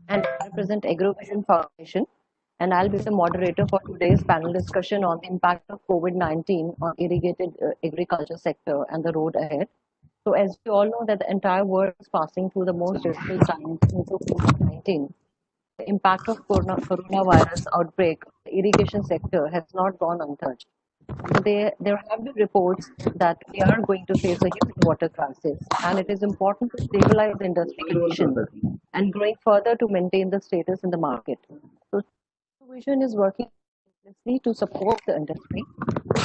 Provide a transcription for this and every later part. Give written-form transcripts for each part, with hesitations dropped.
and I represent AgroVision Foundation, and I'll be the moderator for today's panel discussion on the impact of COVID-19 on irrigated agriculture sector and the road ahead. So, as we all know that the entire world is passing through the most difficult times due to COVID-19, the impact of coronavirus outbreak on the irrigation sector has not gone untouched. So there have been reports that we are going to face a huge water crisis, and it is important to stabilize the industry conditions and growing further to maintain the status in the market. So Vision is working tirelessly to support the industry.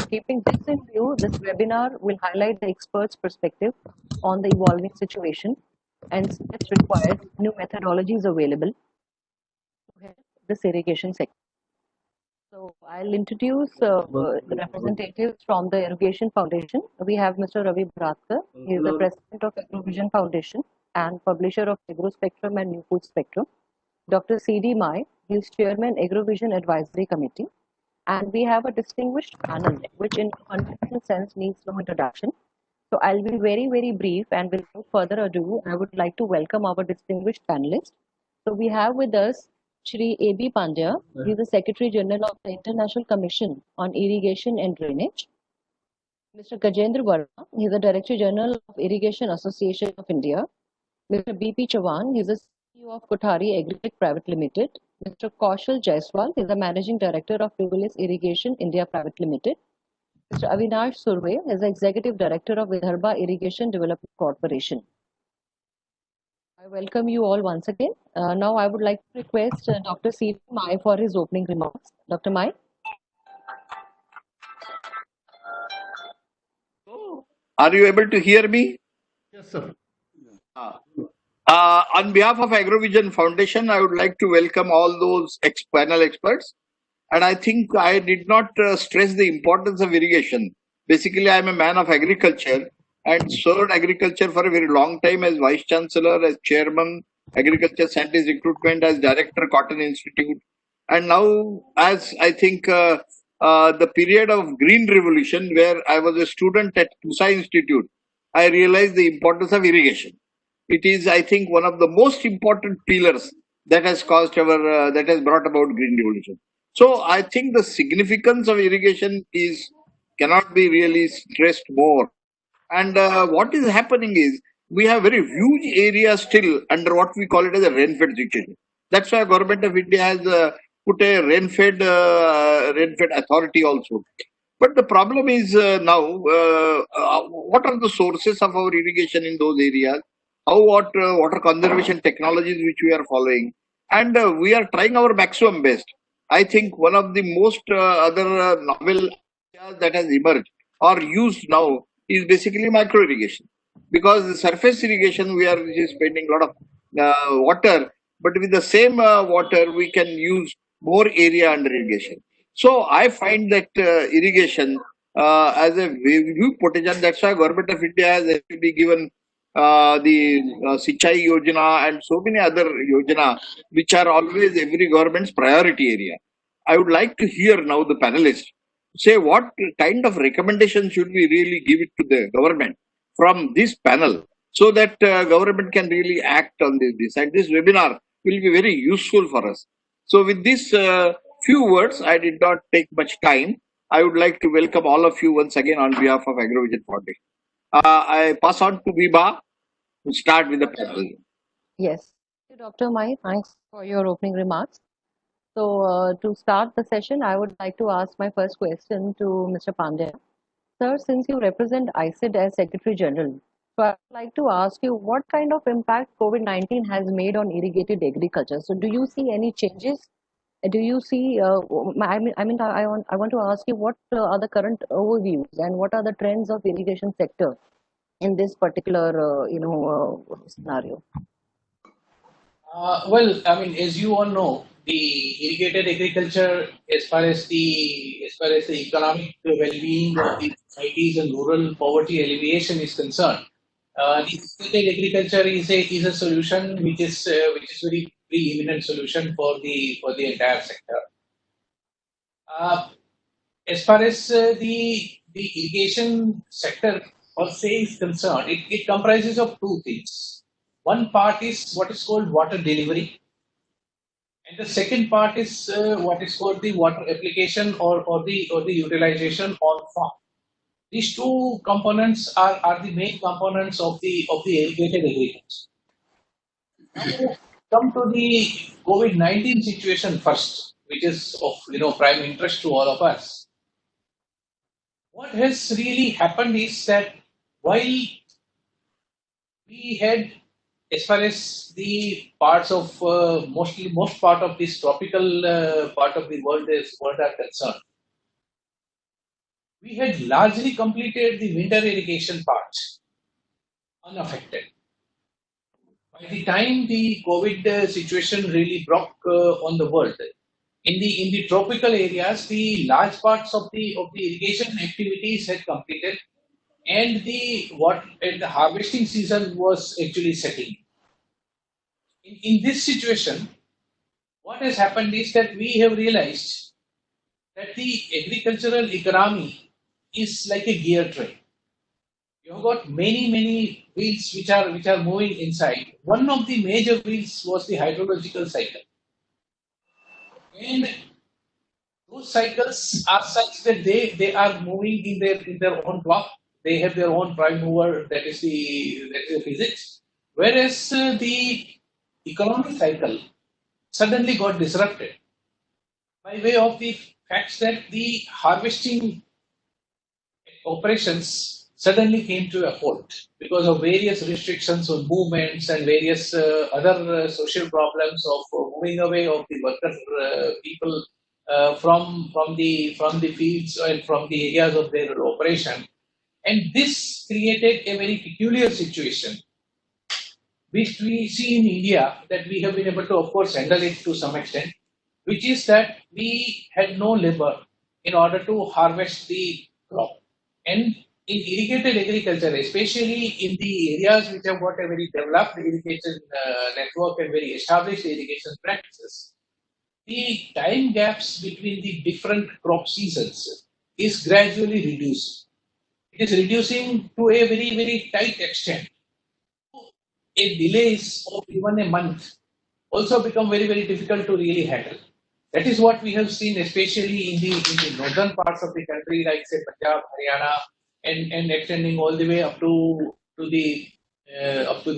Keeping this in view, this webinar will highlight the experts' perspective on the evolving situation and steps required, new methodologies available to help this irrigation sector. So I'll introduce the representatives from the Irrigation Foundation. We have Mr. Ravi Bharatkar. He is the president of AgroVision Foundation and publisher of AgroSpectrum and New Food Spectrum. Dr. C.D. Mai, he is chairman AgroVision Advisory Committee. And we have a distinguished panel, which in a conventional sense needs no introduction. So I'll be very, very brief, and without further ado, I would like to welcome our distinguished panelists. So we have with us Shri A.B. Pandya. He is the Secretary General of the International Commission on Irrigation and Drainage. Mr. Gajendra Verma, he is the Director General of Irrigation Association of India. Mr. B.P. Chavan, he is the CEO of Kothari Agritech Private Limited. Mr. Kaushal Jaiswal, he is the Managing Director of Frivolous Irrigation India Private Limited. Mr. Avinash Surve is the Executive Director of Vidarbha Irrigation Development Corporation. I welcome you all once again. Now I would like to request Dr. C. Mai for his opening remarks. Dr. Mai. Are you able to hear me? Yes, sir. On behalf of AgroVision Foundation, I would like to welcome all those panel experts. And I think I did not stress the importance of irrigation. Basically, I am a man of agriculture and served agriculture for a very long time as Vice Chancellor, as Chairman, Agriculture Scientist Recruitment, as Director, Cotton Institute. And now, as I think the period of Green Revolution, where I was a student at Pusa Institute, I realized the importance of irrigation. It is, I think, one of the most important pillars that has caused that has brought about Green Revolution. So I think the significance of irrigation cannot be really stressed more. And what is happening is we have very huge areas still under what we call it as a rain-fed situation. That's why Government of India has put a rain-fed authority also. But the problem is now, what are the sources of our irrigation in those areas? What water conservation technologies which we are following, and we are trying our maximum best. I think one of the most other novel ideas that has emerged or used now is basically micro irrigation, because the surface irrigation we are spending a lot of water, but with the same water we can use more area under irrigation. So I find that irrigation as a huge potential. That's why Government of India has actually given the Sichai Yojana and so many other Yojana, which are always every government's priority area. I would like to hear now the panelists say what kind of recommendation should we really give it to the government from this panel, so that government can really act on this. And this webinar will be very useful for us. So with this few words, I did not take much time. I would like to welcome all of you once again on behalf of AgroVision Foundation. I pass on to Biba to start with the panel. Yes, Dr. Mai, thanks for your opening remarks. So to start the session, I would like to ask my first question to Mr. Pandya. Sir, since you represent ICID as Secretary General, so I'd like to ask you what kind of impact COVID-19 has made on irrigated agriculture. So do you see any changes? Do you see, I want to ask you what are the current overviews and what are the trends of irrigation sector in this particular, scenario? Well, I mean, as you all know, the irrigated agriculture, as far as the economic well-being of the societies and rural poverty alleviation is concerned, the irrigated agriculture is a solution which is very preeminent solution for the entire sector. As far as the irrigation sector per se is concerned, it comprises of two things. One part is what is called water delivery, And the second part is what is called the water application or the utilization on farm. These two components are the main components of the irrigated agriculture. Now, come to the COVID-19 situation first, which is of prime interest to all of us. What has really happened is that while we had, as far as the parts of most part of this tropical part of the world are concerned, we had largely completed the winter irrigation part unaffected. By the time the COVID situation really broke on the world, in the tropical areas, the large parts of the irrigation activities had completed, and the harvesting season was actually setting. In this situation, what has happened is that we have realized that the agricultural economy is like a gear train. You have got many wheels which are moving inside. One of the major wheels was the hydrological cycle, and those cycles are such that they are moving in their own clock. They have their own prime mover, that is the physics. Whereas the economic cycle suddenly got disrupted by way of the fact that the harvesting operations suddenly came to a halt because of various restrictions on movements and various other social problems of moving away of the worker people from the fields and from the areas of their operation. And this created a very peculiar situation, which we see in India, that we have been able to, of course, handle it to some extent, which is that we had no labor in order to harvest the crop. And in irrigated agriculture, especially in the areas which have got a very developed irrigation network and very established irrigation practices, the time gaps between the different crop seasons is gradually reduced. It is reducing to a very tight extent. A delays of even a month also become very difficult to really handle. That is what we have seen, especially in the northern parts of the country, like say Punjab, Haryana, and extending all the way up to the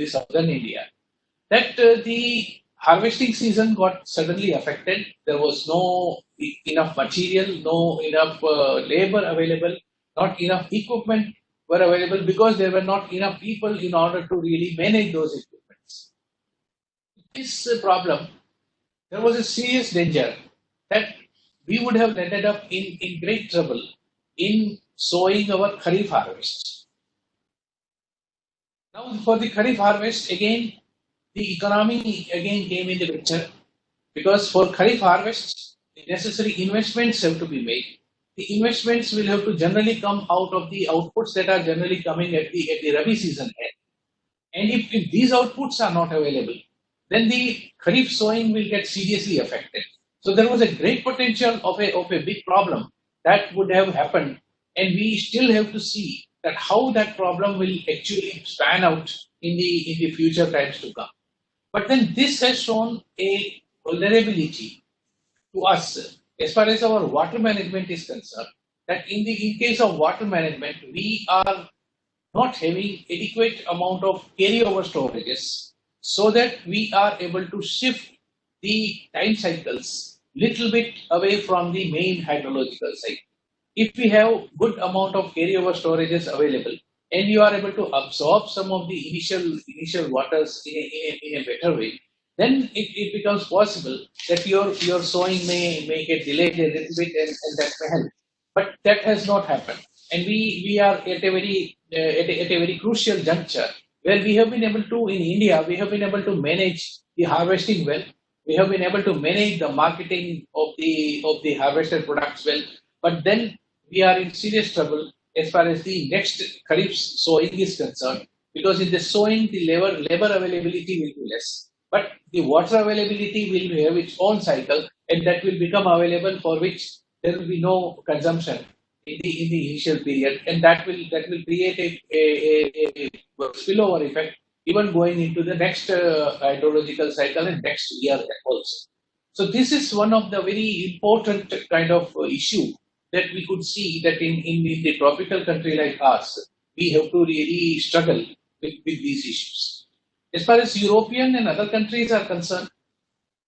southern India. That the harvesting season got suddenly affected. There was no enough material, no enough labor available, not enough equipment were available because there were not enough people in order to really manage those equipments. This problem, there was a serious danger that we would have ended up in great trouble in sowing our Kharif harvest. Now, for the Kharif harvest, again, the economy again came in the picture, because for Kharif harvest, the necessary investments have to be made. The investments will have to generally come out of the outputs that are generally coming at the Rabi season end. And if these outputs are not available, then the Kharif sowing will get seriously affected. So there was a great potential of a big problem that would have happened, and we still have to see that how that problem will actually span out in the future times to come. But then this has shown a vulnerability to us as far as our water management is concerned, that in case of water management, we are not having adequate amount of carryover storages, so that we are able to shift the time cycles little bit away from the main hydrological cycle. If we have good amount of carryover storages available, and you are able to absorb some of the initial waters in a better way, then it becomes possible that your sowing may get delayed a little bit, and that may help. But that has not happened, and we are at a very crucial juncture where we have been able to, in India, we have been able to manage the harvesting well. We have been able to manage the marketing of the harvested products well. But then we are in serious trouble as far as the next Kharif sowing is concerned, because in the sowing, the labor availability will be less, but the water availability will have its own cycle, and that will become available, for which there will be no consumption in the initial period, and that will create a spillover effect even going into the next hydrological cycle and next year also. So this is one of the very important kind of issue that we could see that in the tropical country like us, we have to really struggle with these issues. As far as European and other countries are concerned,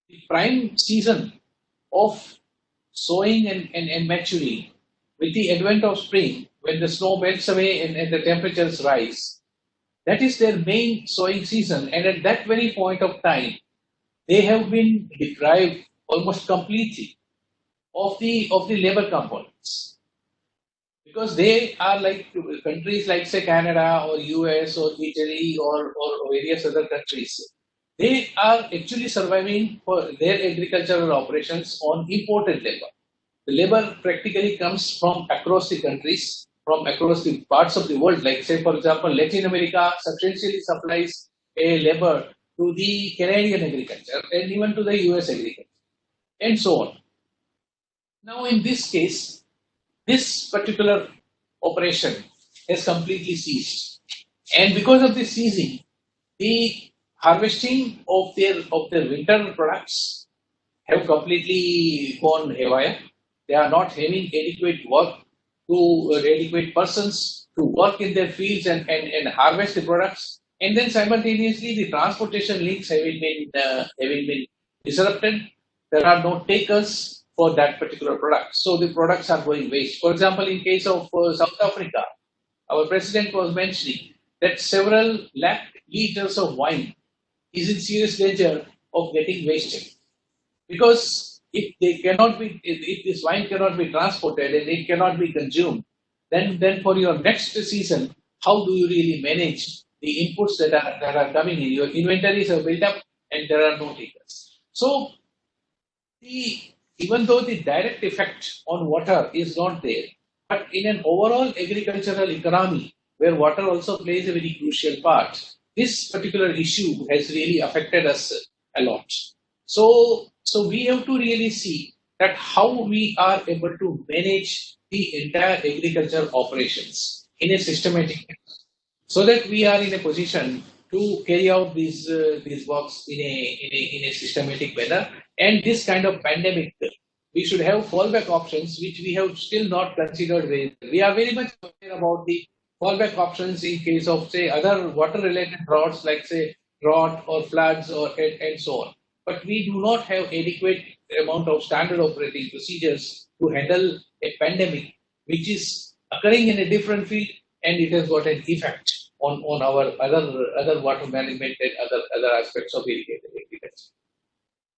the prime season of sowing and maturing with the advent of spring, when the snow melts away and the temperatures rise, that is their main sowing season. And at that very point of time, they have been deprived almost completely of the labor components, because they are like countries like say Canada or US or Italy or various other countries. They are actually surviving for their agricultural operations on imported labor. The labor practically comes from across the countries, from across the parts of the world. Like say, for example, Latin America substantially supplies a labor to the Canadian agriculture and even to the US agriculture, and so on. Now, in this case, this particular operation has completely ceased, and because of this ceasing, the harvesting of their winter products have completely gone haywire. They are not having adequate persons to work in their fields and harvest the products. And then simultaneously, the transportation links having been disrupted. There are no takers for that particular product. So the products are going waste. For example, in case of South Africa, our president was mentioning that several lakh liters of wine is in serious danger of getting wasted, because if this wine cannot be transported and it cannot be consumed, then for your next season, how do you really manage the inputs that are coming in? Your inventories are built up and there are no takers. So even though the direct effect on water is not there, but in an overall agricultural economy where water also plays a very crucial part, this particular issue has really affected us a lot. So we have to really see that how we are able to manage the entire agricultural operations in a systematic manner, so that we are in a position to carry out these works in a systematic manner. And this kind of pandemic, we should have fallback options, which we have still not considered very well. We are very much aware about the fallback options in case of say other water-related droughts, like say drought or floods and so on. But we do not have adequate amount of standard operating procedures to handle a pandemic which is occurring in a different field, and it has got an effect on our other water management and other aspects of irrigated agriculture.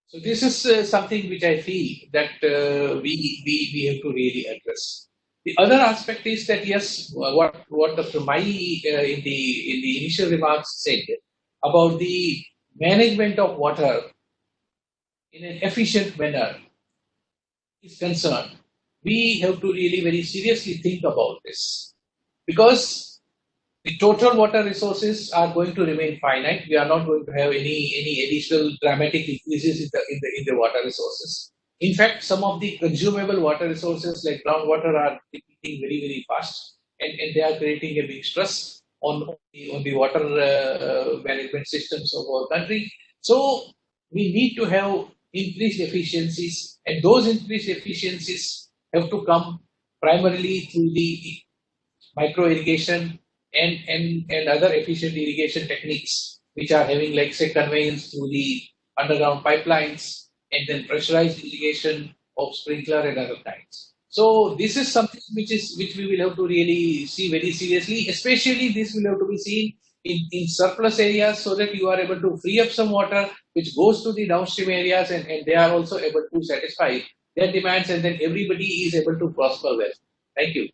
So this is something which I feel that we have to really address. The other aspect is that yes, what Dr. Mai in the initial remarks said about the management of water in an efficient manner is concerned, we have to really very seriously think about this, because the total water resources are going to remain finite. We are not going to have any additional dramatic increases in the water resources. In fact, some of the consumable water resources like groundwater are depleting very, very fast, and they are creating a big stress on the water management systems of our country. So we need to have increased efficiencies, and those increased efficiencies have to come primarily through the micro irrigation and other efficient irrigation techniques, which are having like say conveyance through the underground pipelines, and then pressurized irrigation of sprinkler and other kinds. So this is something which we will have to really see very seriously. Especially this will have to be seen in surplus areas, so that you are able to free up some water which goes to the downstream areas, and they are also able to satisfy their demands, and then everybody is able to prosper well. Thank you.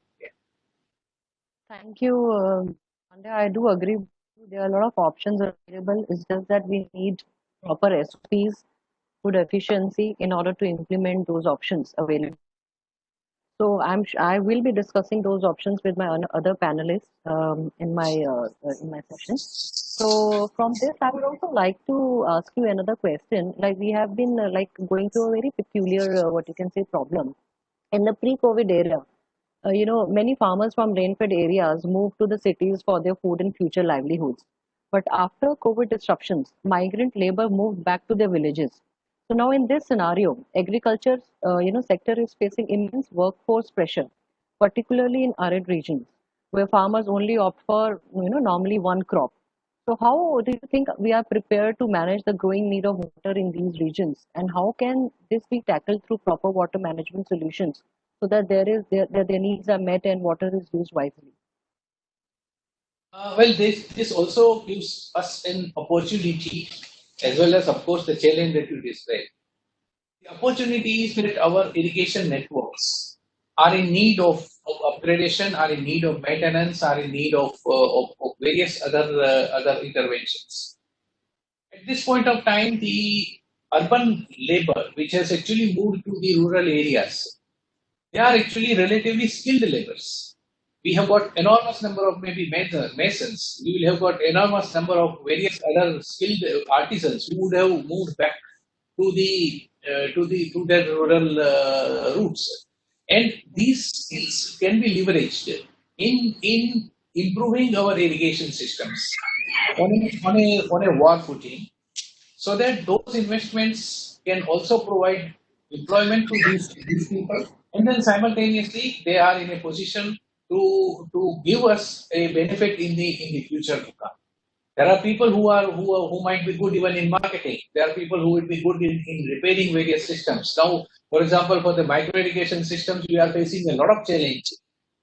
Thank you, Pandya. I do agree with you. There are a lot of options available. It's just that we need proper SOPs, good efficiency in order to implement those options available. So I will be discussing those options with my other panelists in my session. So from this, I would also like to ask you another question. Like we have been like going through a very peculiar what you can say problem in the pre-COVID era. Many farmers from rain-fed areas moved to the cities for their food and future livelihoods. But after COVID disruptions, migrant labor moved back to their villages. So now in this scenario, agriculture, sector is facing immense workforce pressure, particularly in arid regions, where farmers only opt for, normally one crop. So how do you think we are prepared to manage the growing need of water in these regions, and how can this be tackled through proper water management solutions so that their needs are met and water is used wisely? Well, this also gives us an opportunity as well as, of course, the challenge that you described. The opportunity is that our irrigation networks are in need of upgradation, are in need of maintenance, are in need of various other interventions. At this point of time, the urban labor, which has actually moved to the rural areas, they are actually relatively skilled laborers. We have got enormous number of maybe masons. We will have got enormous number of various other skilled artisans who would have moved back to their rural roots, and these skills can be leveraged in improving our irrigation systems on a war footing, so that those investments can also provide employment to these people, and then simultaneously they are in a position to give us a benefit in the future to come. There are people who might be good even in marketing. There are people who would be good in repairing various systems. Now, for example, for the micro irrigation systems, we are facing a lot of challenge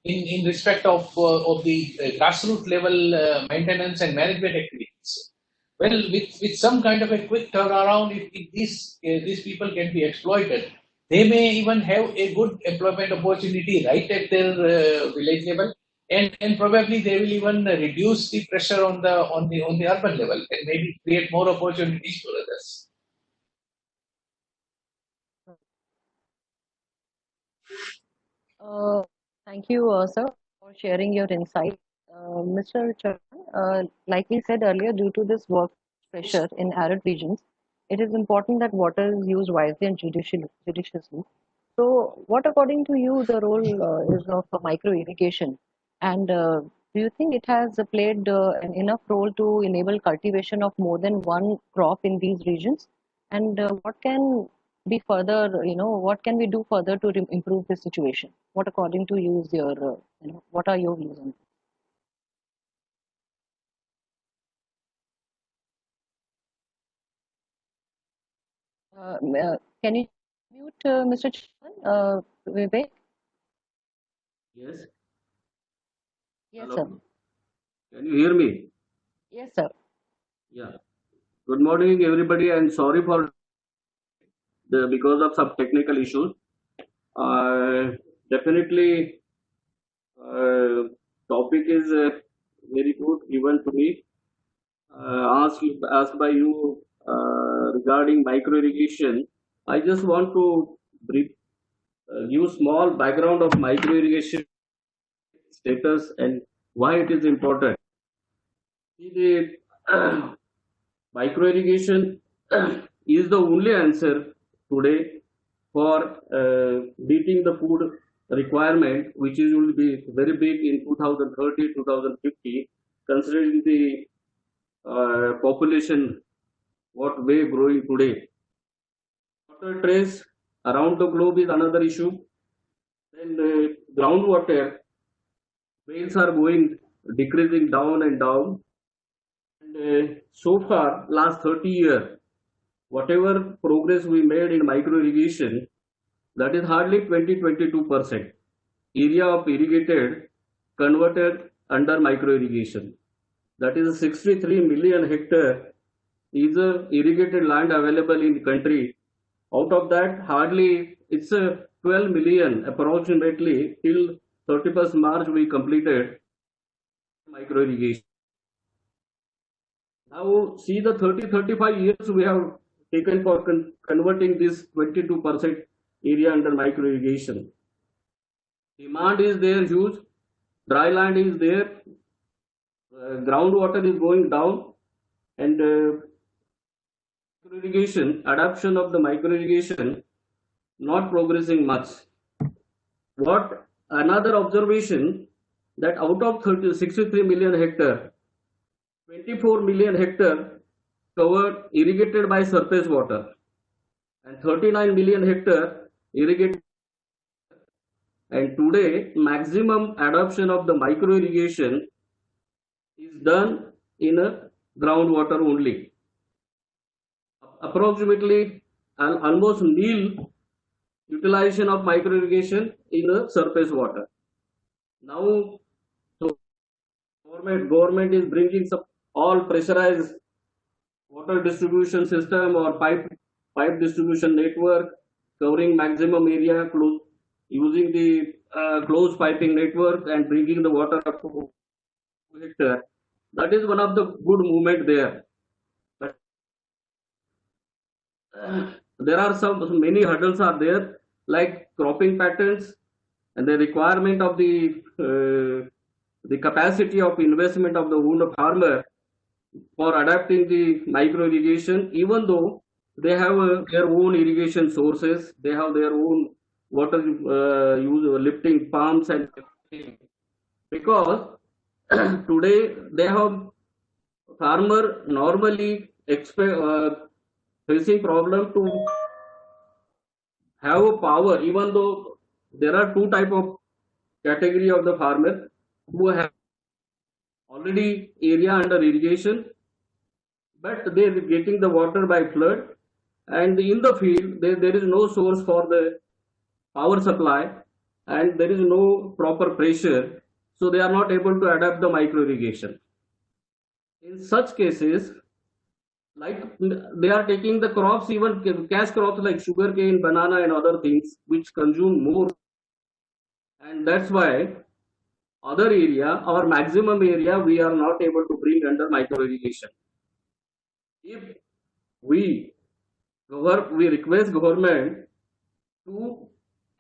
in respect of the grassroots level maintenance and management activities. Well, with some kind of a quick turnaround, if these people can be exploited, they may even have a good employment opportunity right at their village level, and probably they will even reduce the pressure on the urban level and maybe create more opportunities for others. Thank you, sir, for sharing your insight. Mr. Charan, like we said earlier, due to this work pressure in arid regions, it is important that water is used wisely and judiciously. So, what, according to you, the role is of micro irrigation? And do you think it has played an enough role to enable cultivation of more than one crop in these regions? And what can be further, what can we do further to improve this situation? What, according to you, is your, what are your views on this? Can you mute Mr. Chairman, Vivek? Yes. Yes, Hello. sir. Can you hear me? Yes, sir. Yeah. Good morning, everybody, and sorry for because of some technical issues. Definitely, topic is very good given to me. Asked by you regarding micro irrigation. I just want to give small background of micro irrigation status and why it is important. See, the micro irrigation is the only answer today for meeting the food requirement, which is will be very big in 2030, 2050, considering the population what way growing today. Water trace around the globe is another issue. Then groundwater wells are going decreasing down and down. And so far, last 30 years, whatever progress we made in micro irrigation, that is hardly 20-22% area of irrigated converted under micro irrigation. That is 63 million hectare is irrigated land available in the country. Out of that, hardly it's 12 million approximately till 31st March we completed micro irrigation. Now see the 30-35 years we have taken for converting this 22% area under micro irrigation. Demand is there huge, dry land is there, groundwater is going down, and micro irrigation, adoption of the micro irrigation not progressing much. What another observation that out of 63 million hectare, 24 million hectare covered irrigated by surface water. and 39 million hectare irrigated. And today, maximum adoption of the micro irrigation is done in a groundwater only. Approximately almost nil utilization of micro irrigation in a surface water. Now, so government is bringing some all pressurized water distribution system or pipe distribution network covering maximum area using the closed piping network and bringing the water up to hectare. That is one of the good movement there. But there are many hurdles are there, like cropping patterns and the requirement of the capacity of investment of the own farmer for adapting the micro irrigation, even though they have their own irrigation sources, they have their own water lifting pumps and everything. Because today they have farmer normally facing problem to have a power, even though there are two type of category of the farmer who have already area under irrigation, but they are getting the water by flood, and in the field there is no source for the power supply and there is no proper pressure, so they are not able to adapt the micro irrigation. In such cases, like they are taking the crops, even cash crops like sugarcane, banana and other things which consume more, and that's why other area or maximum area we are not able to bring under micro irrigation. If we request government to,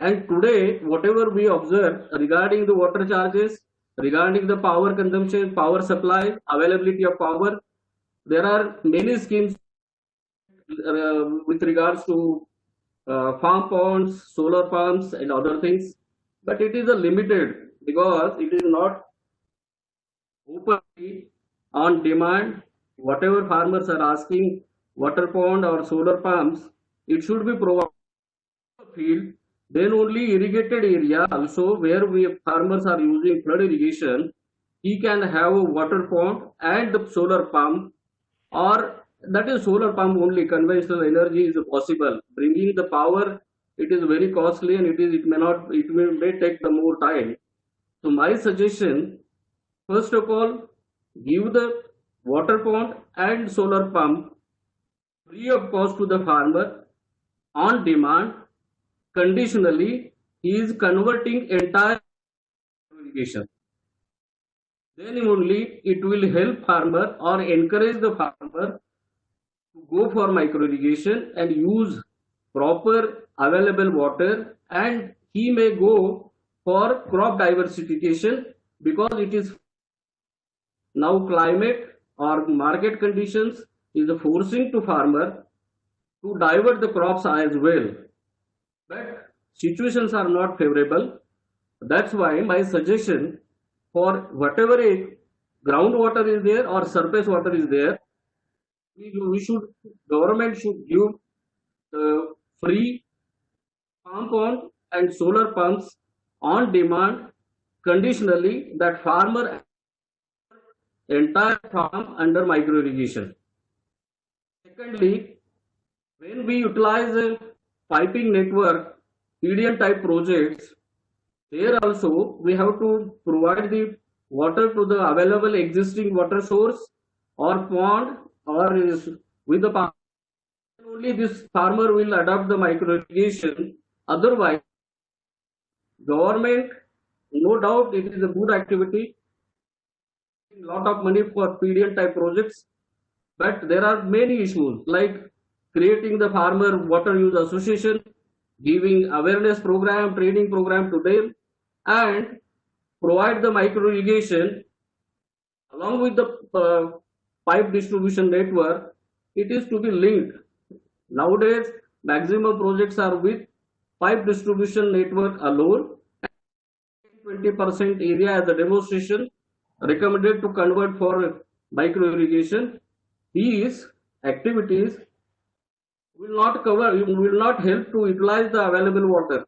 and today whatever we observe regarding the water charges, regarding the power consumption, power supply, availability of power, there are many schemes with regards to farm ponds, solar pumps and other things, but it is a limited because it is not openly on demand. Whatever farmers are asking, water pond or solar pumps, it should be provided in the field. Then only irrigated area also where farmers are using flood irrigation, he can have a water pond and the solar pump, or that is solar pump only. Conventional energy is possible. Bringing the power, it is very costly and it may take the more time. So my suggestion, first of all, give the water pond and solar pump free of cost to the farmer on demand. Conditionally, he is converting entire irrigation. Then only it will help farmer or encourage the farmer to go for micro irrigation and use proper available water, and he may go for crop diversification, because it is now climate or market conditions is forcing to farmer to divert the crops as well, but situations are not favorable. That's why my suggestion, for whatever groundwater is there or surface water is there, government should give free pump on and solar pumps on demand, conditionally, that farmer entire farm under micro irrigation. Secondly, when we utilize a piping network, PDN type projects, there also we have to provide the water to the available existing water source or pond or with the pump. Only this farmer will adopt the micro irrigation. Otherwise, government, no doubt it is a good activity, a lot of money for PDN type projects, but there are many issues like creating the farmer water use association, giving awareness program, training program to them, and provide the micro irrigation along with the pipe distribution network. It is to be linked. Nowadays, maximum projects are with pipe distribution network alone. 20% area as a demonstration recommended to convert for micro irrigation. These activities will not cover, will not help to utilize the available water.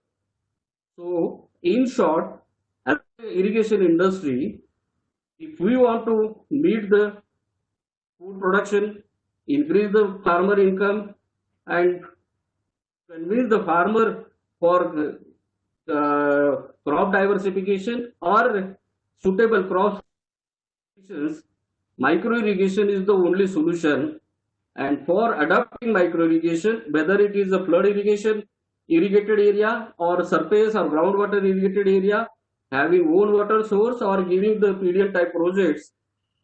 So, in short, as an irrigation industry, if we want to meet the food production, increase the farmer income, and convince the farmer for crop diversification or suitable crop solutions, micro irrigation is the only solution. And for adopting micro irrigation, whether it is a flood irrigation irrigated area or surface or groundwater irrigated area, having own water source or giving the PDN type projects,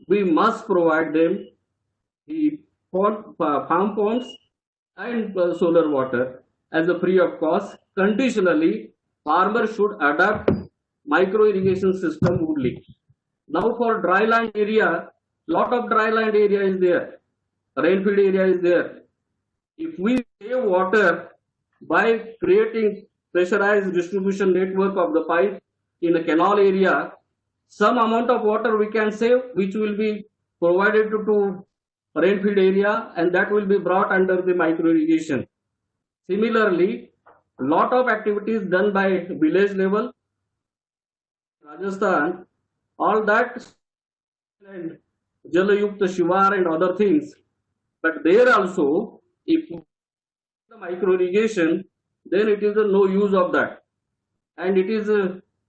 we must provide them the farm ponds and solar water as a free of cost. Conditionally, farmers should adopt micro irrigation system only. Now for dry land area, lot of dry land area is there, rainfed area is there. If we save water by creating pressurized distribution network of the pipe in a canal area, some amount of water we can save, which will be provided to rainfed area, and that will be brought under the micro irrigation. Similarly, lot of activities done by village level, Rajasthan, all that, and Jalayukta Shivar and other things. But there also, if the micro irrigation, then it is a no use of that. And it is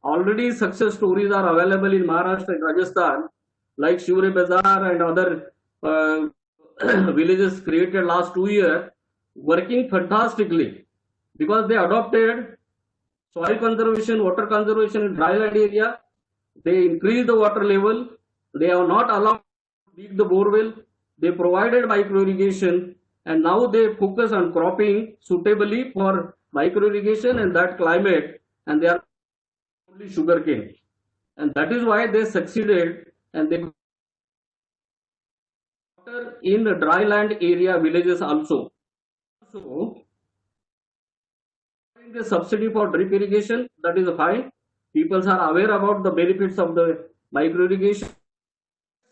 already success stories are available in Maharashtra and Rajasthan, like Shivre Bazaar and other villages created last 2 years, working fantastically because they adopted soil conservation, water conservation in dry land area. They increased the water level. They have not allowed to dig the borewell. They provided micro irrigation, and now they focus on cropping suitably for micro irrigation and that climate, and they are only sugarcane, and that is why they succeeded, and they in the dry land area villages also. So, the subsidy for drip irrigation, that is fine. People are aware about the benefits of the micro irrigation.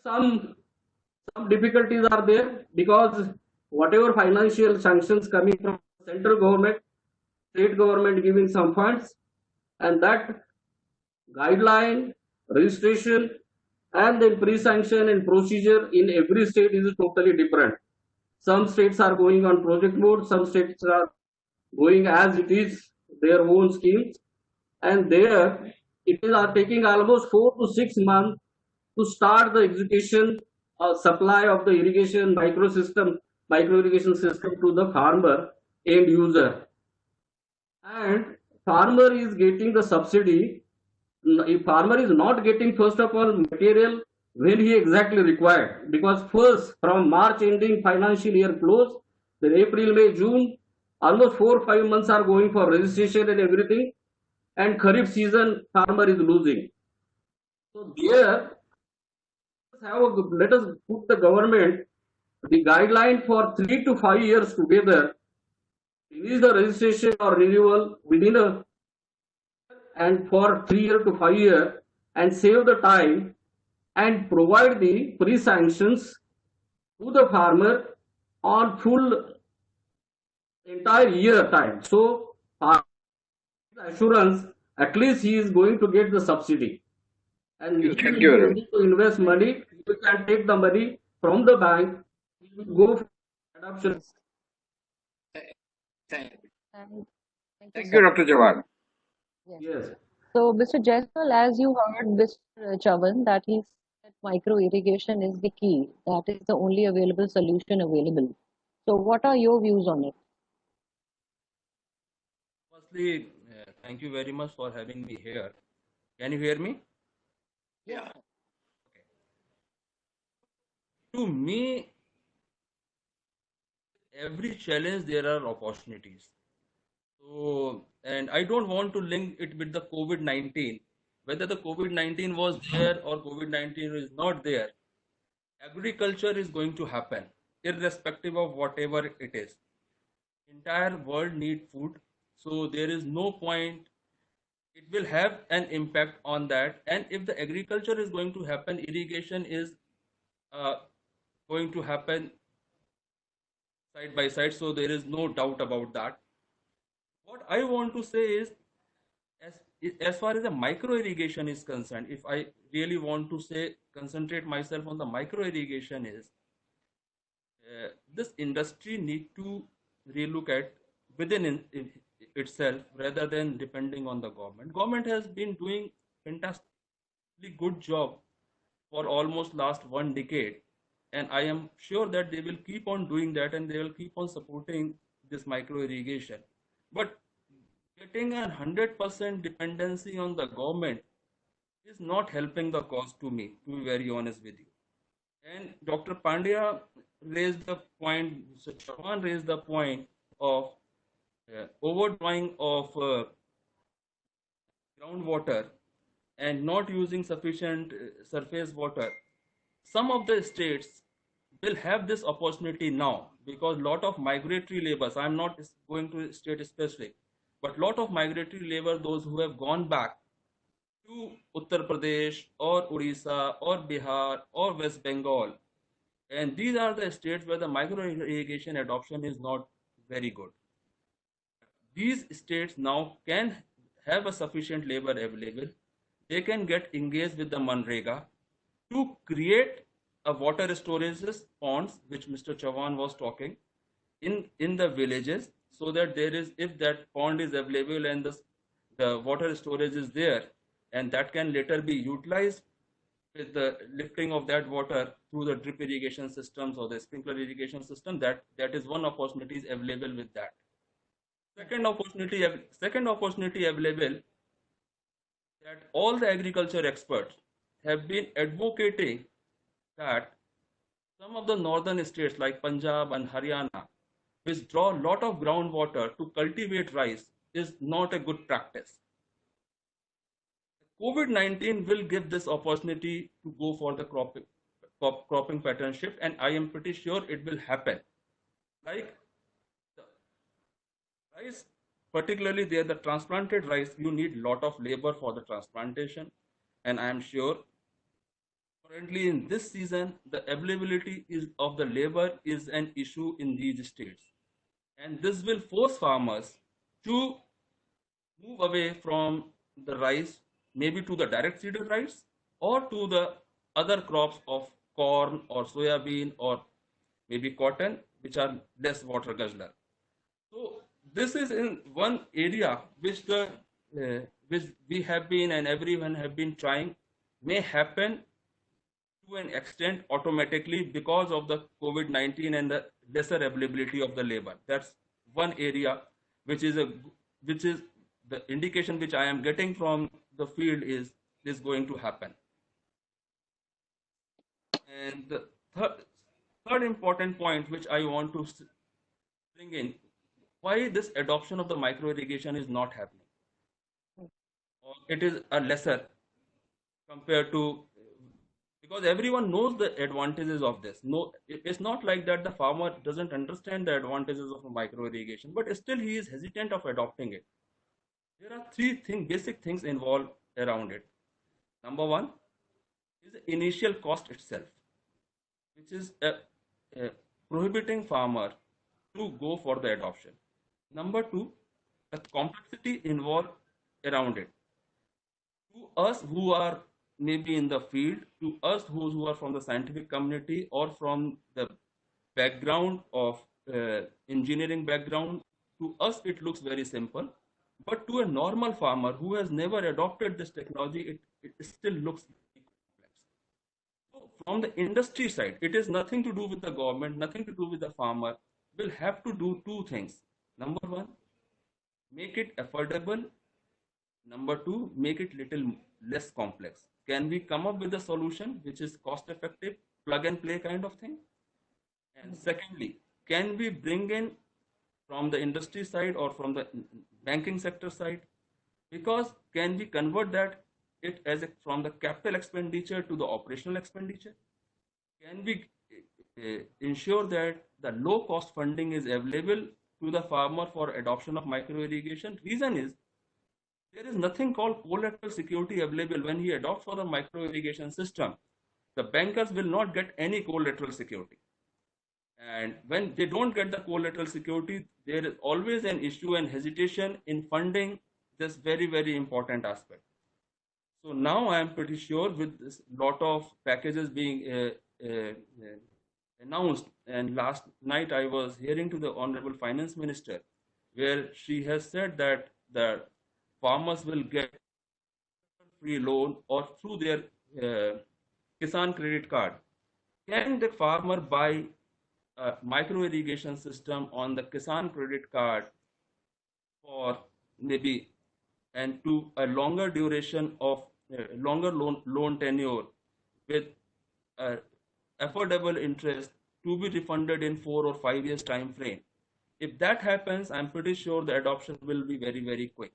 Some difficulties are there because whatever financial sanctions coming from central government, state government giving some funds, and that guideline, registration, and then pre-sanction and procedure in every state is totally different. Some states are going on project mode, some states are going as it is, their own schemes, and there it is taking almost 4 to 6 months to start the execution supply of the irrigation micro irrigation system to the farmer end user. And farmer is getting the subsidy. If farmer is not getting, first of all, material when he exactly required, because first from March ending financial year close, then April, May, June, almost 4 or 5 months are going for registration and everything, and Kharif season farmer is losing. So there, let us put the government the guideline for 3 to 5 years together, finish the registration or renewal within a and for 3 year to 5 year, and save the time and provide the pre-sanctions to the farmer on full entire year time. So assurance, at least he is going to get the subsidy. And if you need to invest money, you can take the money from the bank, you will go for adoption. Thank you, Dr. Jawan. Yes. So, Mr. Jaiswal, as you heard Mr. Chavan, that he said micro irrigation is the key. That is the only available solution available. So, what are your views on it? Firstly, thank you very much for having me here. Can you hear me? Yeah. Okay. To me, every challenge there are opportunities. So, and I don't want to link it with the COVID-19. Whether the COVID-19 was there or COVID-19 is not there, agriculture is going to happen, irrespective of whatever it is. Entire world need food, so there is no point. It will have an impact on that, and if the agriculture is going to happen, irrigation is going to happen side by side, so there is no doubt about that. What I want to say is, as as far as the micro irrigation is concerned, if I really want to say concentrate myself on the micro irrigation, is this industry need to relook at within itself rather than depending on the government. Government has been doing fantastically good job for almost last 1 decade, and I am sure that they will keep on doing that and they will keep on supporting this micro irrigation. But getting 100% dependency on the government is not helping the cause to me, to be very honest with you. And Dr. Pandya raised the point, Mr. Chauhan raised the point of overdrawing of groundwater and not using sufficient surface water. Some of the states will have this opportunity now because lot of migratory laborers, I'm not going to state specific, but lot of migratory labor, those who have gone back to Uttar Pradesh or Odisha or Bihar or West Bengal, and these are the states where the micro irrigation adoption is not very good. These states now can have a sufficient labor available. They can get engaged with the Manrega to create a water storage ponds, which Mr. Chauhan was talking, in the villages, so that there is, if that pond is available and the water storage is there, and that can later be utilized with the lifting of that water through the drip irrigation systems or the sprinkler irrigation system, that is one opportunity is available with that. Second opportunity available, that all the agriculture experts have been advocating that some of the northern states like Punjab and Haryana, which draw a lot of groundwater to cultivate rice, is not a good practice. COVID-19 will give this opportunity to go for the cropping pattern shift, and I am pretty sure it will happen. Like the rice, particularly there, the transplanted rice, you need lot of labor for the transplantation, and I am sure currently in this season the availability of the labor is an issue in these states, and this will force farmers to move away from the rice, maybe to the direct seeded rice or to the other crops of corn or soybean or maybe cotton, which are less water guzzler. So this is in one area which which we have been and everyone have been trying, may happen to an extent automatically because of the COVID-19 and the lesser availability of the labor. That's one area which is the indication which I am getting from the field is going to happen. And the third important point which I want to bring in, why this adoption of the micro irrigation is not happening, or it is a lesser compared to, because everyone knows the advantages of this. No, it's not like that the farmer doesn't understand the advantages of a micro irrigation, but still he is hesitant of adopting it. There are three basic things involved around it. Number one is the initial cost itself, which is prohibiting farmer to go for the adoption. Number two, the complexity involved around it. To us who are maybe in the field, to us who are from the scientific community or from the background of engineering background, to us it looks very simple. But to a normal farmer who has never adopted this technology, it still looks complex. So from the industry side, it is nothing to do with the government, nothing to do with the farmer. We'll have to do two things. Number one, make it affordable. Number two, make it little less complex. Can we come up with a solution which is cost effective, plug and play kind of thing? And secondly, can we bring in from the industry side or from the banking sector side, because can we convert that it as from the capital expenditure to the operational expenditure? Can we ensure that the low cost funding is available to the farmer for adoption of micro irrigation? Reason is, there is nothing called collateral security available when he adopts for the micro irrigation system. The bankers will not get any collateral security. And when they don't get the collateral security, there is always an issue and hesitation in funding this very important aspect. So now I am pretty sure with this lot of packages being uh, announced, and last night I was hearing to the Honorable Finance Minister, where she has said that the farmers will get free loan or through their Kisan credit card. Can the farmer buy a micro irrigation system on the Kisan credit card for maybe and to a longer duration of longer loan tenure with affordable interest to be refunded in 4 or 5 years time frame? If that happens, I'm pretty sure the adoption will be very quick.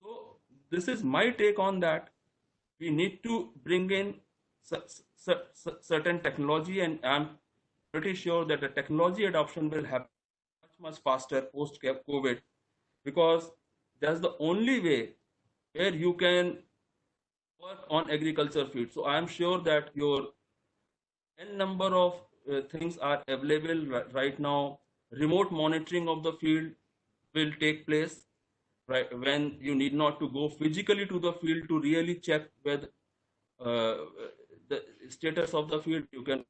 So this is my take on that. We need to bring in certain technology, and I'm pretty sure that the technology adoption will happen much faster post COVID, because that's the only way where you can work on agriculture field. So I am sure that your n number of things are available right now. Remote monitoring of the field will take place, right, when you need not to go physically to the field to really check whether uh, the status of the field. You can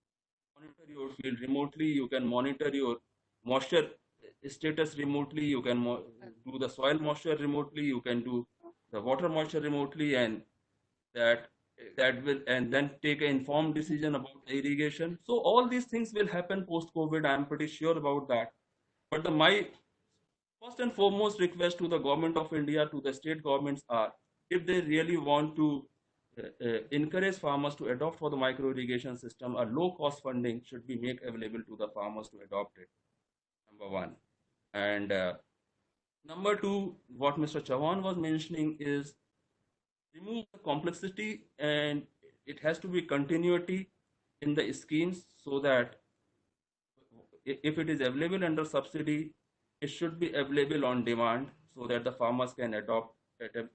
monitor your field remotely. You can monitor your moisture status remotely. You can do the soil moisture remotely. You can do the water moisture remotely, and that that will, and then take an informed decision about the irrigation. So all these things will happen post COVID. I am pretty sure about that. But my first and foremost request to the government of India, to the state governments are, if they really want to encourage farmers to adopt for the micro irrigation system, a low cost funding should be made available to the farmers to adopt it. Number one. And number two, what Mr. Chauhan was mentioning is remove the complexity, and it has to be continuity in the schemes, so that if it is available under subsidy, it should be available on demand, so that the farmers can adopt it in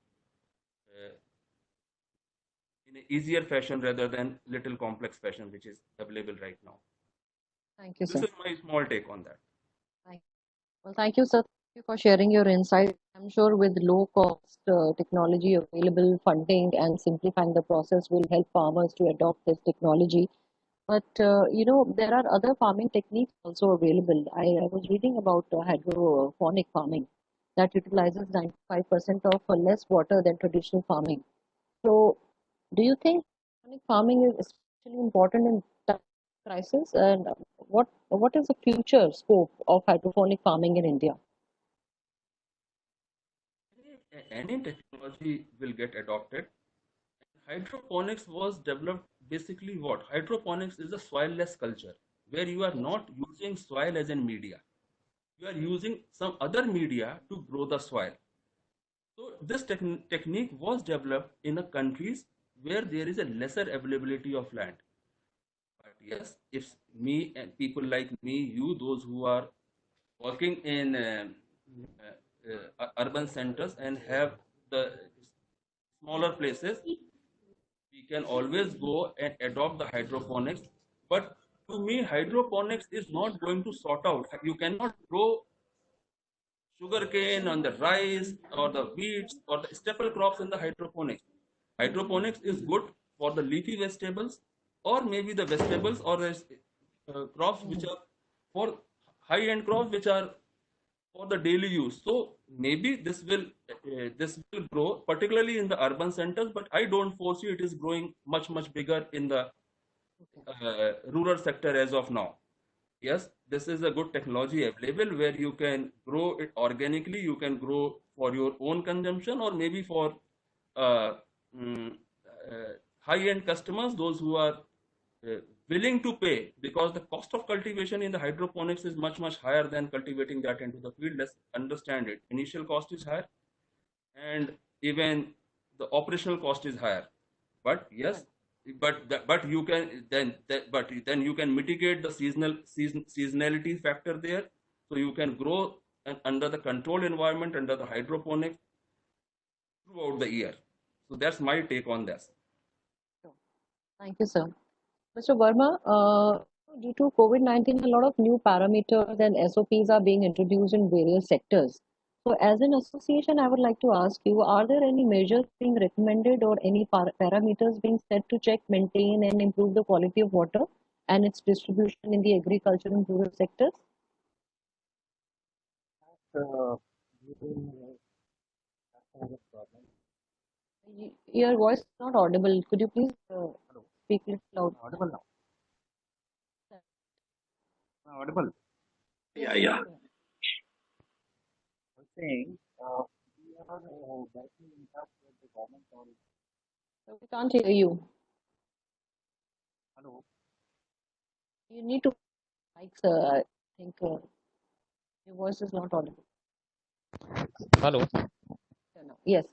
an easier fashion rather than little complex fashion, which is available right now. Thank you, This sir. is my small take on that. Well, thank you, sir. Thank you for sharing your insight. I'm sure with low cost technology available, funding, and simplifying the process will help farmers to adopt this technology. But there are other farming techniques also available. I was reading about hydroponic farming that utilizes 95% of less water than traditional farming. So, do you think hydroponic farming is especially important in time of crisis? And what is the future scope of hydroponic farming in India? Any technology will get adopted. Hydroponics was developed basically what? Hydroponics is a soilless culture where you are not using soil as a media. You are using some other media to grow the soil. So this technique was developed in a countries where there is a lesser availability of land. But yes, if me and people like me, you, those who are working in urban centers and have the smaller places, we can always go and adopt the hydroponics. But to me, hydroponics is not going to sort out. You cannot grow sugarcane on the rice or the wheats or the staple crops in the hydroponics. Hydroponics is good for the leafy vegetables, or maybe the vegetables or crops which are for high-end crops which are for the daily use. So maybe this will grow particularly in the urban centers, but I don't foresee it is growing much bigger in the rural sector as of now. Yes, this is a good technology available where you can grow it organically. You can grow for your own consumption, or maybe for uh, mm, high-end customers, those who are uh, willing to pay, because the cost of cultivation in the hydroponics is much higher than cultivating that into the field. Let's understand it. Initial cost is higher, and even the operational cost is higher. But yes, but you can then you can mitigate the seasonality factor there, so you can grow under the controlled environment under the hydroponics throughout the year. So that's my take on this. Thank you, sir. Mr. Verma, Due to COVID-19, a lot of new parameters and SOPs are being introduced in various sectors. So, as an association, I would like to ask you, are there any measures being recommended or any parameters being set to check, maintain, and improve the quality of water and its distribution in the agriculture and rural sectors? uh, using this problem. Your voice is not audible. Could you please Hello, speak a little loud? audible now. Audible. Yeah, yeah. I'm saying we are working in touch with the government on. So we can't hear you. Hello. You need to like, sir. I think your voice is not audible. Hello. Yes.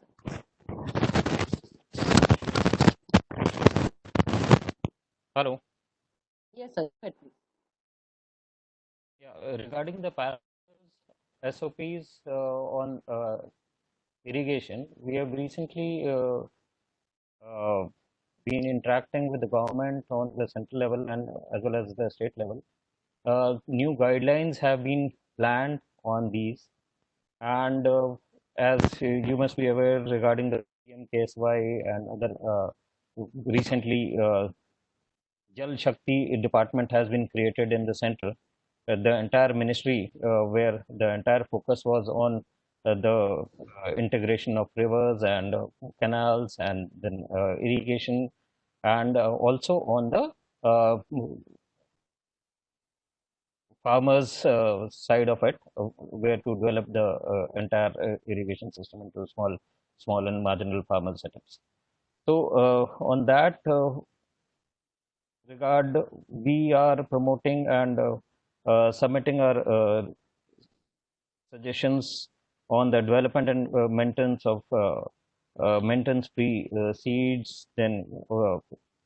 Hello. Yes, sir. Go ahead, please. Yeah, regarding the SOPs on irrigation, we have recently been interacting with the government on the central level and as well as the state level. New guidelines have been planned on these, and as you must be aware regarding the PMKSY and other recently Jal Shakti department has been created in the center. The entire ministry, where the entire focus was on the integration of rivers and canals and then irrigation, and also on the farmers side of it, where to develop the entire irrigation system into small and marginal farmer setups. So on that regard, we are promoting and submitting our suggestions on the development and maintenance of maintenance-free seeds, then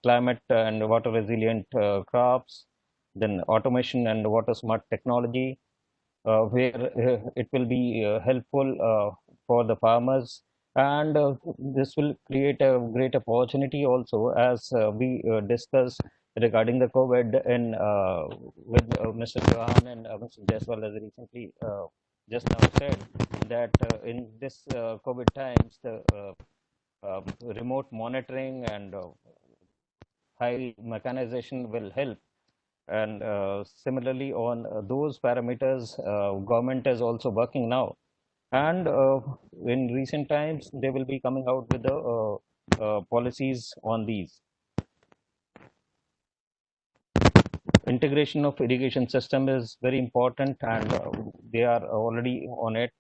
climate and water resilient crops, then automation and water smart technology, where it will be helpful for the farmers, and this will create a great opportunity also, as we discussed regarding the COVID in with Mr. Chauhan and Mr. Jaiswal has recently just now said that in this COVID times, the remote monitoring and high mechanization will help. And similarly, on those parameters, government is also working now. And in recent times, they will be coming out with the policies on these. Integration of irrigation system is very important, and they are already on it.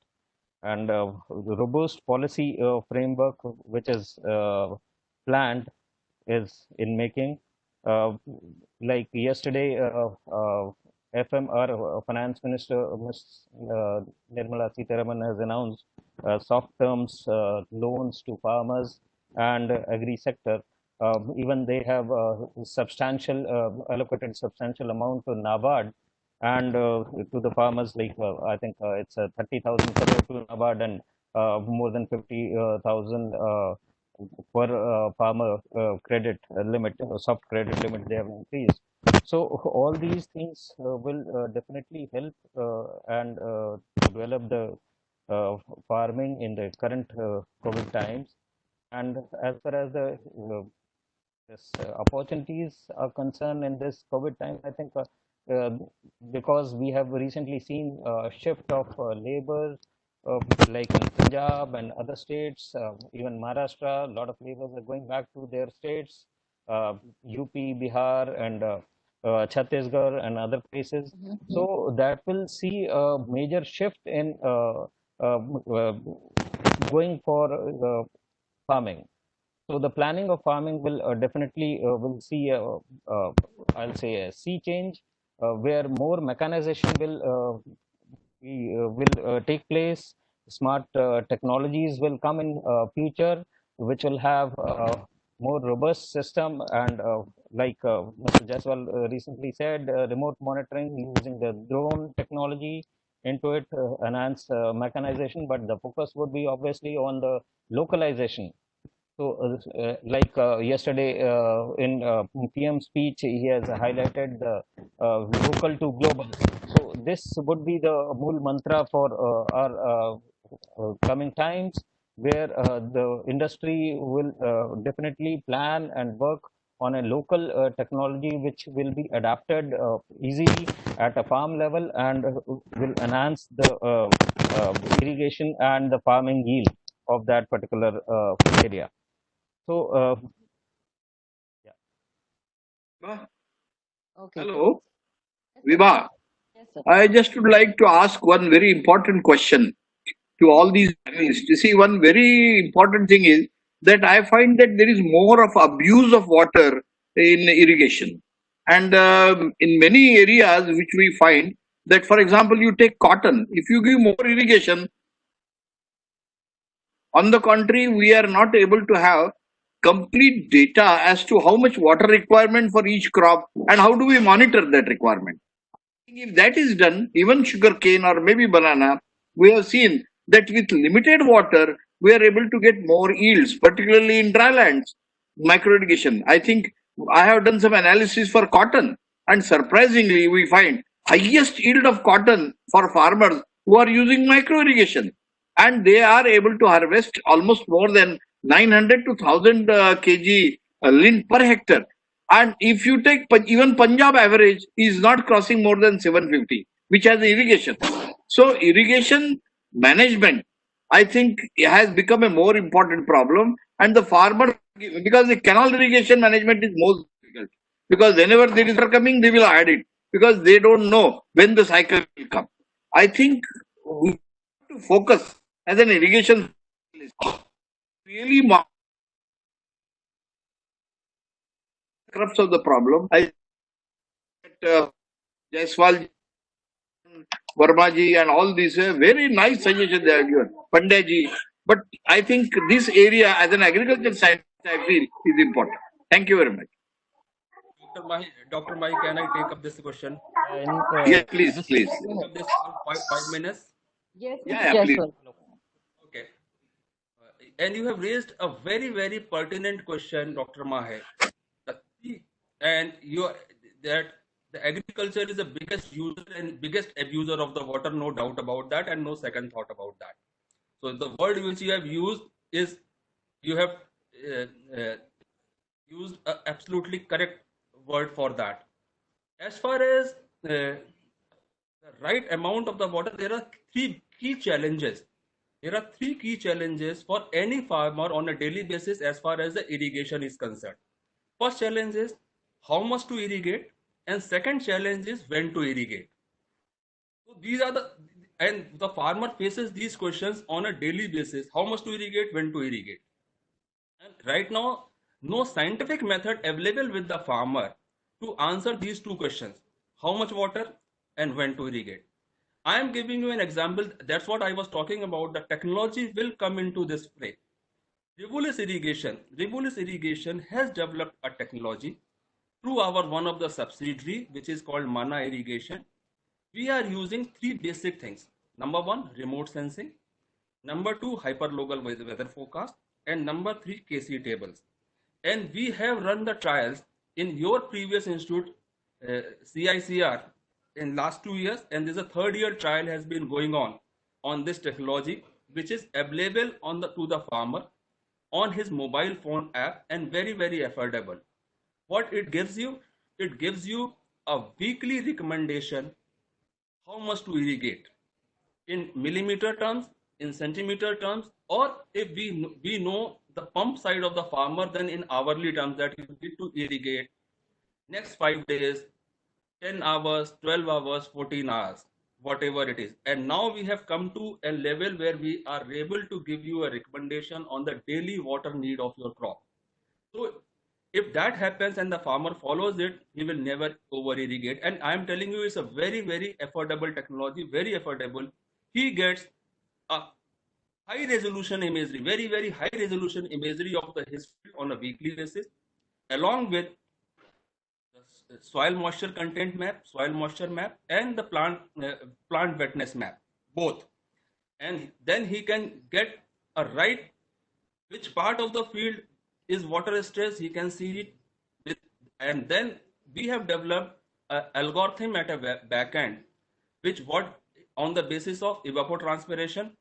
And the robust policy framework which is planned is in making. Like yesterday, FMR Finance Minister Ms. Nirmala Sitharaman has announced soft terms loans to farmers and agri sector. Even they have allocated substantial amount to NABARD and to the farmers. Like I think it's 30,000 crore to NABARD and more than 50,000 per farmer credit limit, soft credit limit they have increased. So all these things will definitely help and develop the farming in the current COVID times. And as far as the opportunities are concerned in this COVID time, I think uh, because we have recently seen a shift of labor, like in Punjab and other states, even Maharashtra, a lot of laborers are going back to their states, UP, Bihar, and Chhattisgarh and other places. So that will see a major shift in going for farming. So the planning of farming will definitely will see I'll say a sea change, where more mechanization will take place. Smart technologies will come in future, which will have more robust system, and like Mr. Jaiswal recently said, remote monitoring using the drone technology into it, enhance mechanization, but the focus would be obviously on the localization. So, like yesterday in PM speech, he has highlighted the local to global. So, this would be the mool mantra for our coming times, where the industry will definitely plan and work on a local technology which will be adapted easily at a farm level and will enhance the irrigation and the farming yield of that particular area. So, yeah. Vibha? Okay. Hello, Yes, sir. Vibha. Yes, sir. I just would like to ask one very important question to all these panelists. You see, one very important thing is that I find that there is more of abuse of water in irrigation. And in many areas which we find that, for example, you take cotton, if you give more irrigation, on the contrary, we are not able to have complete data as to how much water requirement for each crop and how do we monitor that requirement. If that is done, even sugarcane or maybe banana, we have seen that with limited water, we are able to get more yields, particularly in dry lands. Micro irrigation. I think I have done some analysis for cotton, and surprisingly, we find highest yield of cotton for farmers who are using micro irrigation, and they are able to harvest almost more than 900 to 1000 kg lint per hectare. And if you take even Punjab average is not crossing more than 750, which has irrigation. So irrigation management, I think, has become a more important problem. And the farmer, because the canal irrigation management is most difficult, because whenever there is water coming, they will add it because they don't know when the cycle will come. I think we have to focus as an irrigation specialist, really crux of the problem. I Jaiswal, Verma ji, and all these very nice suggestions they have given. Pandey ji. But I think this area, as an agriculture scientist, I feel is important. Thank you very much. Dr. Mahi, can I take up this question? Yes, please, This please. Take up this for 5 minutes. Yes, Yeah, yeah, yes, please. sir. Okay. And you have raised a very, very pertinent question, Dr. Mahe. And that the agriculture is the biggest user and biggest abuser of the water, no doubt about that, and no second thought about that. So the word which you have used is you have uh, uh, used a absolutely correct word for that. As far as the right amount of the water, there are three key challenges. There are three key challenges for any farmer on a daily basis as far as the irrigation is concerned. First challenge is how much to irrigate, and second challenge is when to irrigate. So these are the farmer faces these questions on a daily basis: how much to irrigate, when to irrigate. And right now, no scientific method available with the farmer to answer these two questions: how much water and when to irrigate. I am giving you an example. That's what I was talking about. The technology will come into this play. Revolis Irrigation has developed a technology through our one of the subsidiary, which is called Mana Irrigation. We are using three basic things. Number one, remote sensing. Number two, hyperlocal weather forecast. And number three, KC tables. And we have run the trials in your previous institute, CICR, in last 2 years. And there's a third year trial has been going on this technology, which is available to the farmer on his mobile phone app and very, very affordable. What it gives you? It gives you a weekly recommendation how much to irrigate in millimeter terms, in centimeter terms, or if we know the pump side of the farmer, then in hourly terms that you need to irrigate next 5 days, 10 hours, 12 hours, 14 hours, whatever it is. And now we have come to a level where we are able to give you a recommendation on the daily water need of your crop. So if that happens and the farmer follows it, he will never over irrigate. And I am telling you, it's a very, very affordable technology, very affordable. He gets a high resolution imagery, very, very high resolution imagery of his field on a weekly basis, along with the soil moisture content map, soil moisture map, and the plant wetness map, both. And then he can get a right which part of the field is water stress, he can see it with, and then we have developed an algorithm at a back end, which what on the basis of evapotranspiration,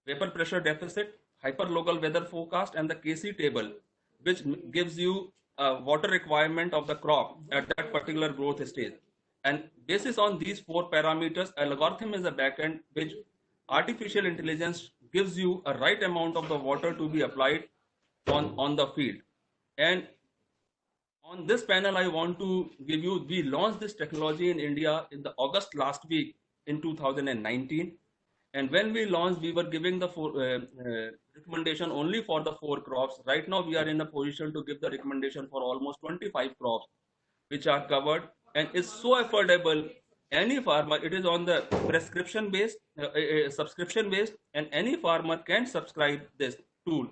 vapor pressure deficit, hyperlocal weather forecast, and the KC table, which gives you a water requirement of the crop at that particular growth stage. And basis on these four parameters, algorithm is a backend which artificial intelligence gives you a right amount of the water to be applied on the field. And on this panel, I want to give you, we launched this technology in India in the August last week in 2019. And when we launched, we were giving the recommendation only for the 4 crops. Right now, we are in a position to give the recommendation for almost 25 crops, which are covered, and it's so affordable. Any farmer, it is on the prescription based, subscription based, and any farmer can subscribe this tool.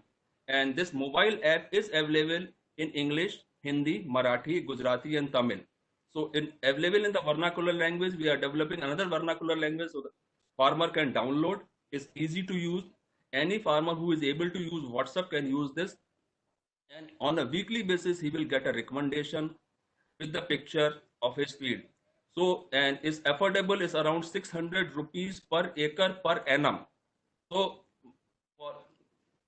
And this mobile app is available in English, Hindi, Marathi, Gujarati, and Tamil. So available in the vernacular language. We are developing another vernacular language so the farmer can download. It's easy to use. Any farmer who is able to use WhatsApp can use this. And on a weekly basis, he will get a recommendation with the picture of his field. So, and it's affordable, is around 600 rupees per acre per annum. So, for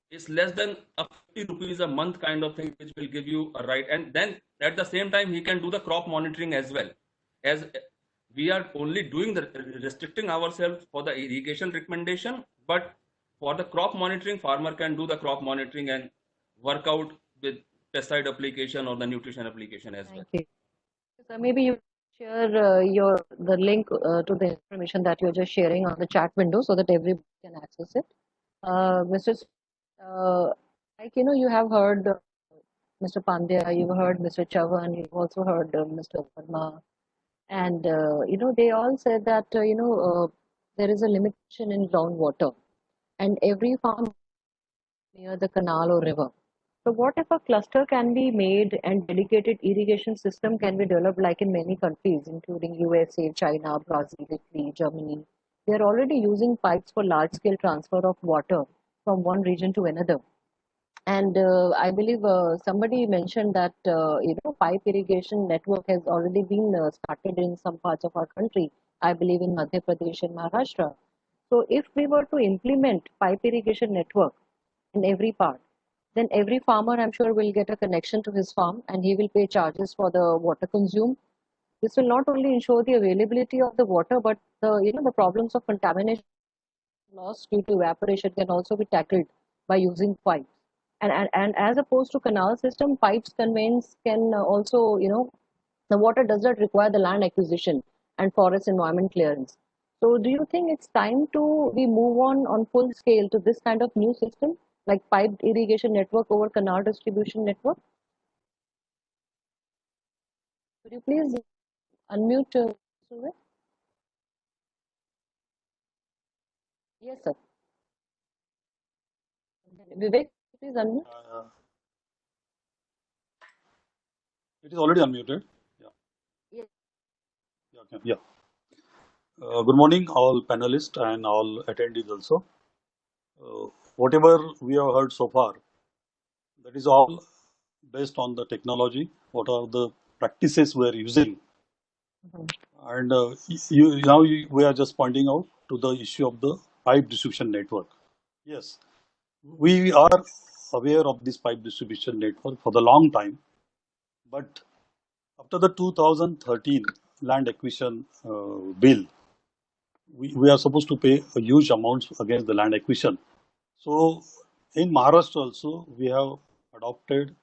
it's less than a 50 rupees a month kind of thing, which will give you a right. And then at the same time, he can do the crop monitoring as well. As we are only doing the restricting ourselves for the irrigation recommendation, but for the crop monitoring, farmer can do the crop monitoring and work out with pesticide application or the nutrition application as well. Thank you. So maybe you share the link to the information that you're just sharing on the chat window so that everybody can access it. Mr. Like you have heard Mr. Pandya, you've heard Mr. Chavan, you've also heard Mr. Verma, and they all said that there is a limitation in groundwater, and every farm near the canal or river. So what if a cluster can be made and dedicated irrigation system can be developed like in many countries, including USA, China, Brazil, Italy, Germany. They are already using pipes for large-scale transfer of water from one region to another. And I believe somebody mentioned that pipe irrigation network has already been started in some parts of our country. I believe in Madhya Pradesh and Maharashtra. So if we were to implement pipe irrigation network in every part, then every farmer, I'm sure, will get a connection to his farm and he will pay charges for the water consumed. This will not only ensure the availability of the water, but the problems of contamination loss due to evaporation can also be tackled by using pipes. And as opposed to canal system, pipes conveyance can also, the water does not require the land acquisition and forest environment clearance. So do you think it's time to we move on full scale to this kind of new system, like piped irrigation network over canal distribution network? Could you please unmute Survey? Yes, sir. Vivek, please unmute. It is already unmuted. Yeah. Yes. Yeah. Okay. Yeah. Good morning, all panelists and all attendees also. Whatever we have heard so far, that is all based on the technology, what are the practices we are using. And now we are just pointing out to the issue of the pipe distribution network. Yes, we are aware of this pipe distribution network for the long time, but after the 2013 land acquisition bill, we are supposed to pay a huge amount against the land acquisition. So in Maharashtra also, we have adopted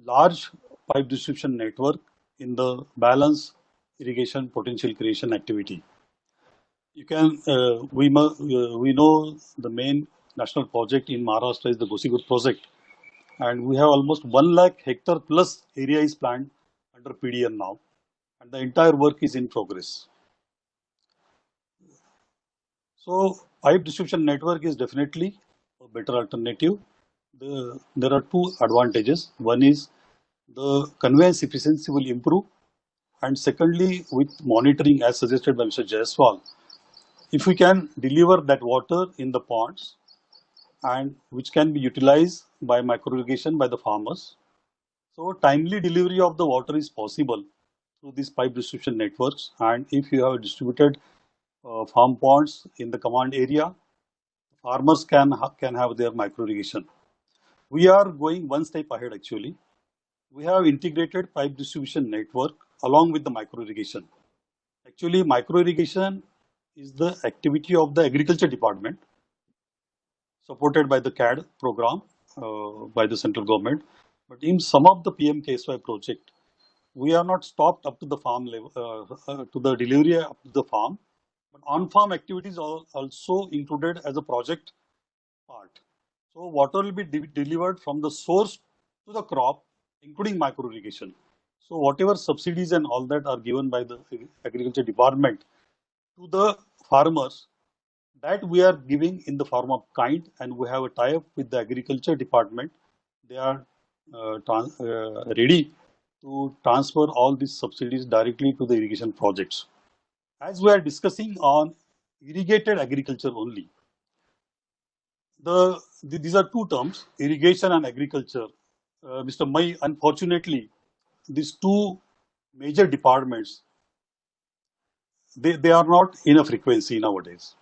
large pipe distribution network in the balance irrigation potential creation activity. You can we know the main national project in Maharashtra is the Gosigut project, and we have almost 1 lakh hectare plus area is planned under PDN now, and the entire work is in progress. So pipe distribution network is definitely a better alternative. There are two advantages. One is the conveyance efficiency will improve, and secondly, with monitoring as suggested by Mr. Jaiswal, if we can deliver that water in the ponds and which can be utilized by micro irrigation by the farmers. So timely delivery of the water is possible through these pipe distribution networks, and if you have distributed farm ponds in the command area, farmers can have their micro irrigation. We are going one step ahead actually. We have integrated pipe distribution network along with the micro irrigation. Actually, micro irrigation is the activity of the agriculture department supported by the CAD program by the central government. But in some of the PM-KSY project, we are not stopped up to the farm level, to the delivery up to the farm, but on-farm activities are also included as a project part. So water will be delivered from the source to the crop, including micro irrigation. So whatever subsidies and all that are given by the agriculture department to the farmers, that we are giving in the form of kind, and we have a tie-up with the agriculture department. They are ready to transfer all these subsidies directly to the irrigation projects. As we are discussing on irrigated agriculture only, these are two terms, irrigation and agriculture. Mr. Mai, unfortunately, these two major departments, they are not in a frequency nowadays.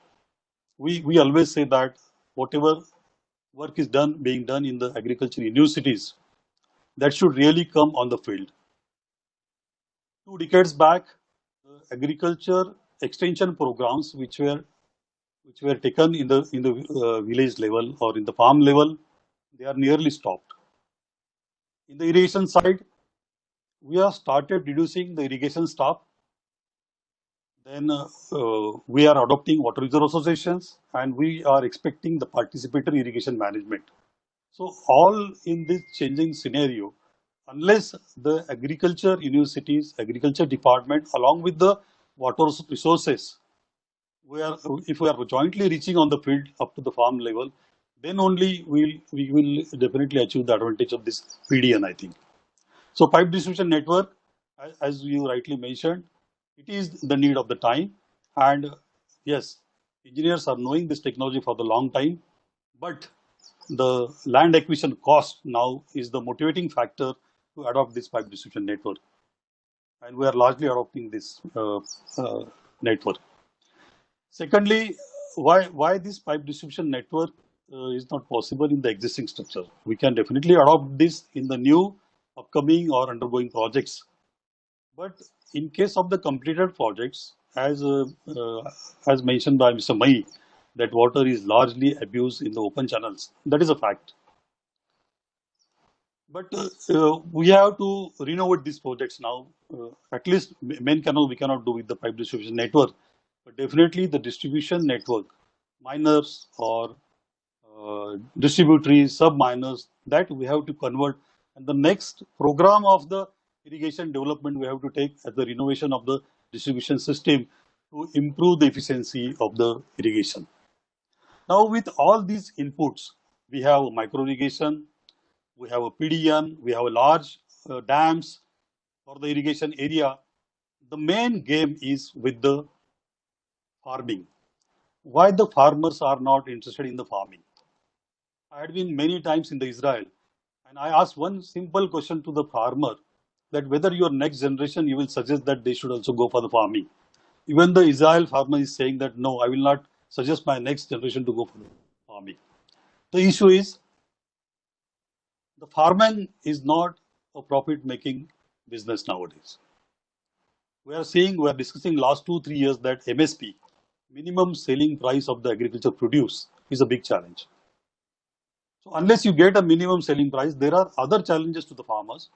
We always say that whatever work is being done in the agriculture universities, that should really come on the field. 2 decades back, agriculture extension programs which were taken in the village level or in the farm level, they are nearly stopped. In the irrigation side, we have started reducing the irrigation staff. Then we are adopting water user associations, and we are expecting the participatory irrigation management. So all in this changing scenario, unless the agriculture universities, agriculture department, along with the water resources, if we are jointly reaching on the field up to the farm level, then only we will definitely achieve the advantage of this PDN, I think. So pipe distribution network, as you rightly mentioned, it is the need of the time, and yes, engineers are knowing this technology for the long time, but the land acquisition cost now is the motivating factor to adopt this pipe distribution network, and we are largely adopting this network. Secondly, why this pipe distribution network is not possible in the existing structure? We can definitely adopt this in the new upcoming or undergoing projects, but in case of the completed projects, as mentioned by Mr. Mai, that water is largely abused in the open channels. That is a fact. But we have to renovate these projects now. At least main canal we cannot do with the pipe distribution network, but definitely the distribution network, miners or distributaries, sub-miners, that we have to convert. And the next program of the irrigation development we have to take as the renovation of the distribution system to improve the efficiency of the irrigation. Now with all these inputs, we have micro irrigation, we have a PDN, we have a large dams for the irrigation area. The main game is with the farming. Why the farmers are not interested in the farming? I had been many times in the Israel, and I asked one simple question to the farmer, that whether your next generation you will suggest that they should also go for the farming. Even the Israel farmer is saying that no, I will not suggest my next generation to go for the farming. The issue is the farming is not a profit-making business nowadays. We are discussing last 2-3 years that MSP, minimum selling price of the agriculture produce, is a big challenge. So unless you get a minimum selling price, there are other challenges to the farmers.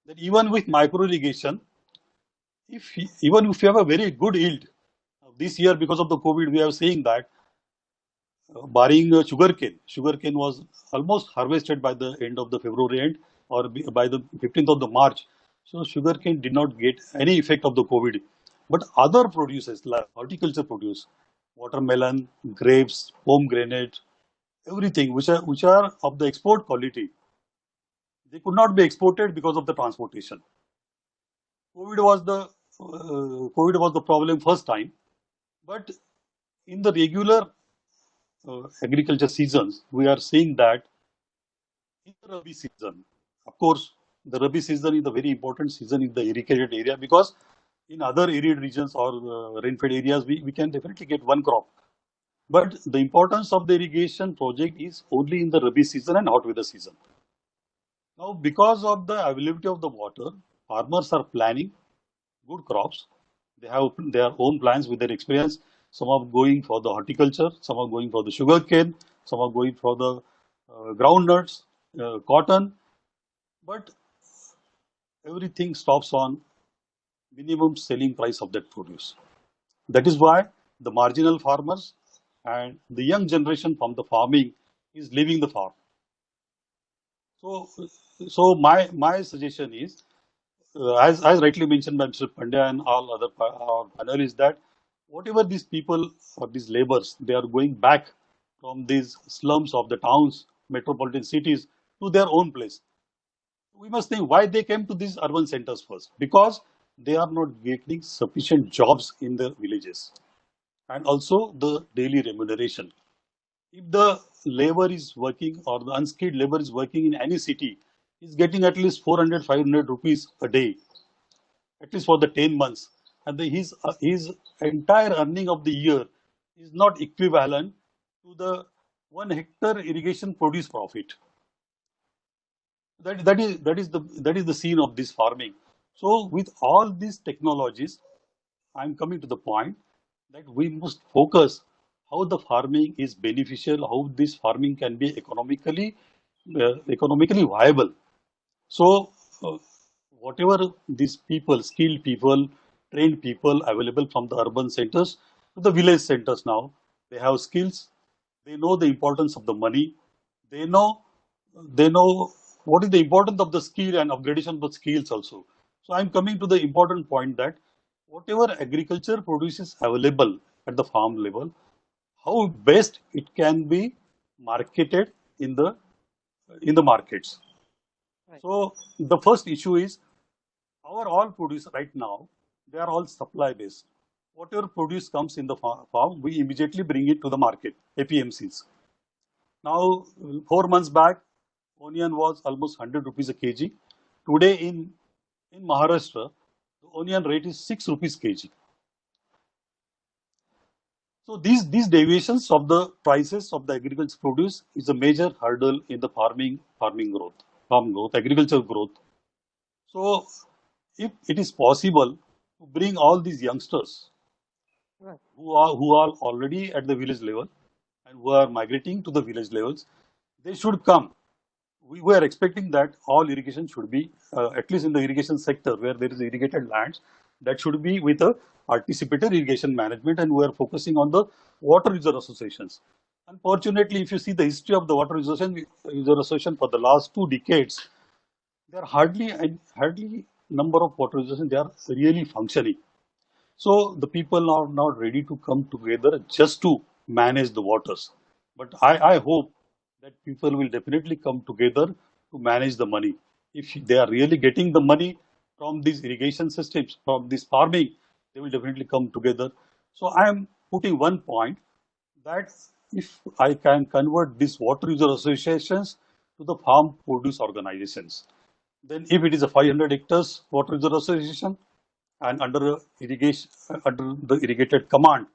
That even with micro irrigation, even if you have a very good yield, this year because of the COVID, we are seeing that barring sugarcane was almost harvested by the end of the February end or by the 15th of the March. So sugarcane did not get any effect of the COVID. But other produces like horticulture produce, watermelon, grapes, pomegranate, everything which are of the export quality, they could not be exported because of the transportation. COVID was the problem first time, but in the regular agriculture seasons, we are seeing that in the Rabi season. Of course, the Rabi season is a very important season in the irrigated area, because in other arid regions or rain-fed areas, we can definitely get one crop. But the importance of the irrigation project is only in the Rabi season and hot weather season. Now, because of the availability of the water, farmers are planning good crops. They have their own plans with their experience. Some are going for the horticulture, some are going for the sugar cane, some are going for the groundnuts, cotton. But everything stops on minimum selling price of that produce. That is why the marginal farmers and the young generation from the farming is leaving the farm. So my suggestion is, as rightly mentioned by Mr. Pandya and all other our panelists, that whatever these people or these laborers, they are going back from these slums of the towns, metropolitan cities, to their own place. We must think why they came to these urban centers first, because they are not getting sufficient jobs in their villages, and also the daily remuneration. If the labor is working, or the unskilled labor is working in any city, is getting at least 400, 500 rupees a day, at least for the 10 months, and his entire earning of the year is not equivalent to the 1 hectare irrigation produce profit. That is the scene of this farming. So with all these technologies, I'm coming to the point that we must focus how the farming is beneficial, how this farming can be economically viable. So whatever these people, skilled people, trained people available from the urban centers to the village centers now, they have skills, they know the importance of the money, they know what is the importance of the skill and upgradation of the skills also. So I'm coming to the important point that whatever agriculture produces available at the farm level, how best it can be marketed in the markets. Right. So the first issue is, our all produce right now, they are all supply based. Whatever produce comes in the farm, we immediately bring it to the market, APMCs. Now, 4 months back, onion was almost 100 rupees a kg. Today in Maharashtra, the onion rate is 6 rupees kg. So these deviations of the prices of the agricultural produce is a major hurdle in the farm growth, agricultural growth. So if it is possible to bring all these youngsters Right. who are already at the village level and who are migrating to the village levels, they should come. We were expecting that all irrigation should be, at least in the irrigation sector where there is irrigated lands, that should be with a participatory irrigation management, and we are focusing on the water user associations. Unfortunately, if you see the history of the water user association for the last 2 decades, there are hardly number of water users, and they are really functioning. So the people are not ready to come together just to manage the waters. But I hope that people will definitely come together to manage the money. If they are really getting the money from these irrigation systems, from this farming, they will definitely come together. So I am putting one point, that if I can convert these water user associations to the farm produce organizations, then if it is a 500 hectares water user association and under irrigation, under the irrigated command,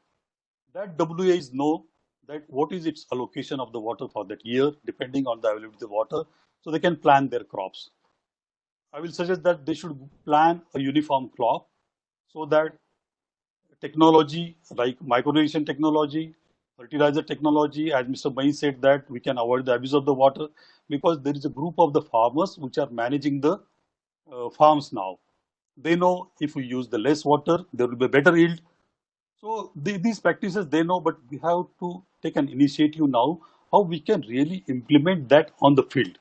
that WAs know that what is its allocation of the water for that year, depending on the availability of the water, so they can plan their crops. I will suggest that they should plan a uniform crop, so that technology like micro-irrigation technology, fertilizer technology, as Mr. Mai said, that we can avoid the abuse of the water, because there is a group of the farmers which are managing the farms now. They know if we use the less water, there will be a better yield. So these practices they know, but we have to take an initiative now how we can really implement that on the field.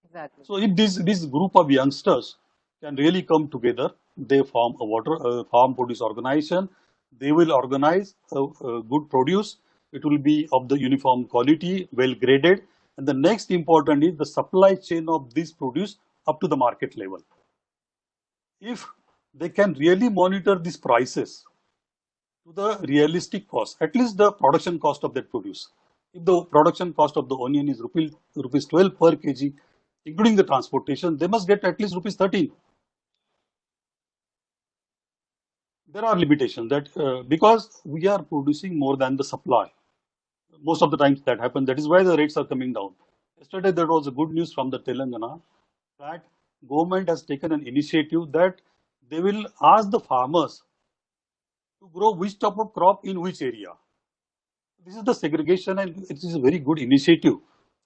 Exactly. So if this group of youngsters can really come together, they form a farm produce organization. They will organize a good produce. It will be of the uniform quality, well graded. And the next important is the supply chain of this produce up to the market level. If they can really monitor these prices to the realistic cost, at least the production cost of that produce, If the production cost of the onion is rupees 12 per kg, including the transportation, they must get at least rupees 13. There are limitations that because we are producing more than the supply. Most of the times that happens. That is why the rates are coming down. Yesterday there was a good news from the Telangana that government has taken an initiative that they will ask the farmers to grow which type of crop in which area. This is the segregation, and it is a very good initiative.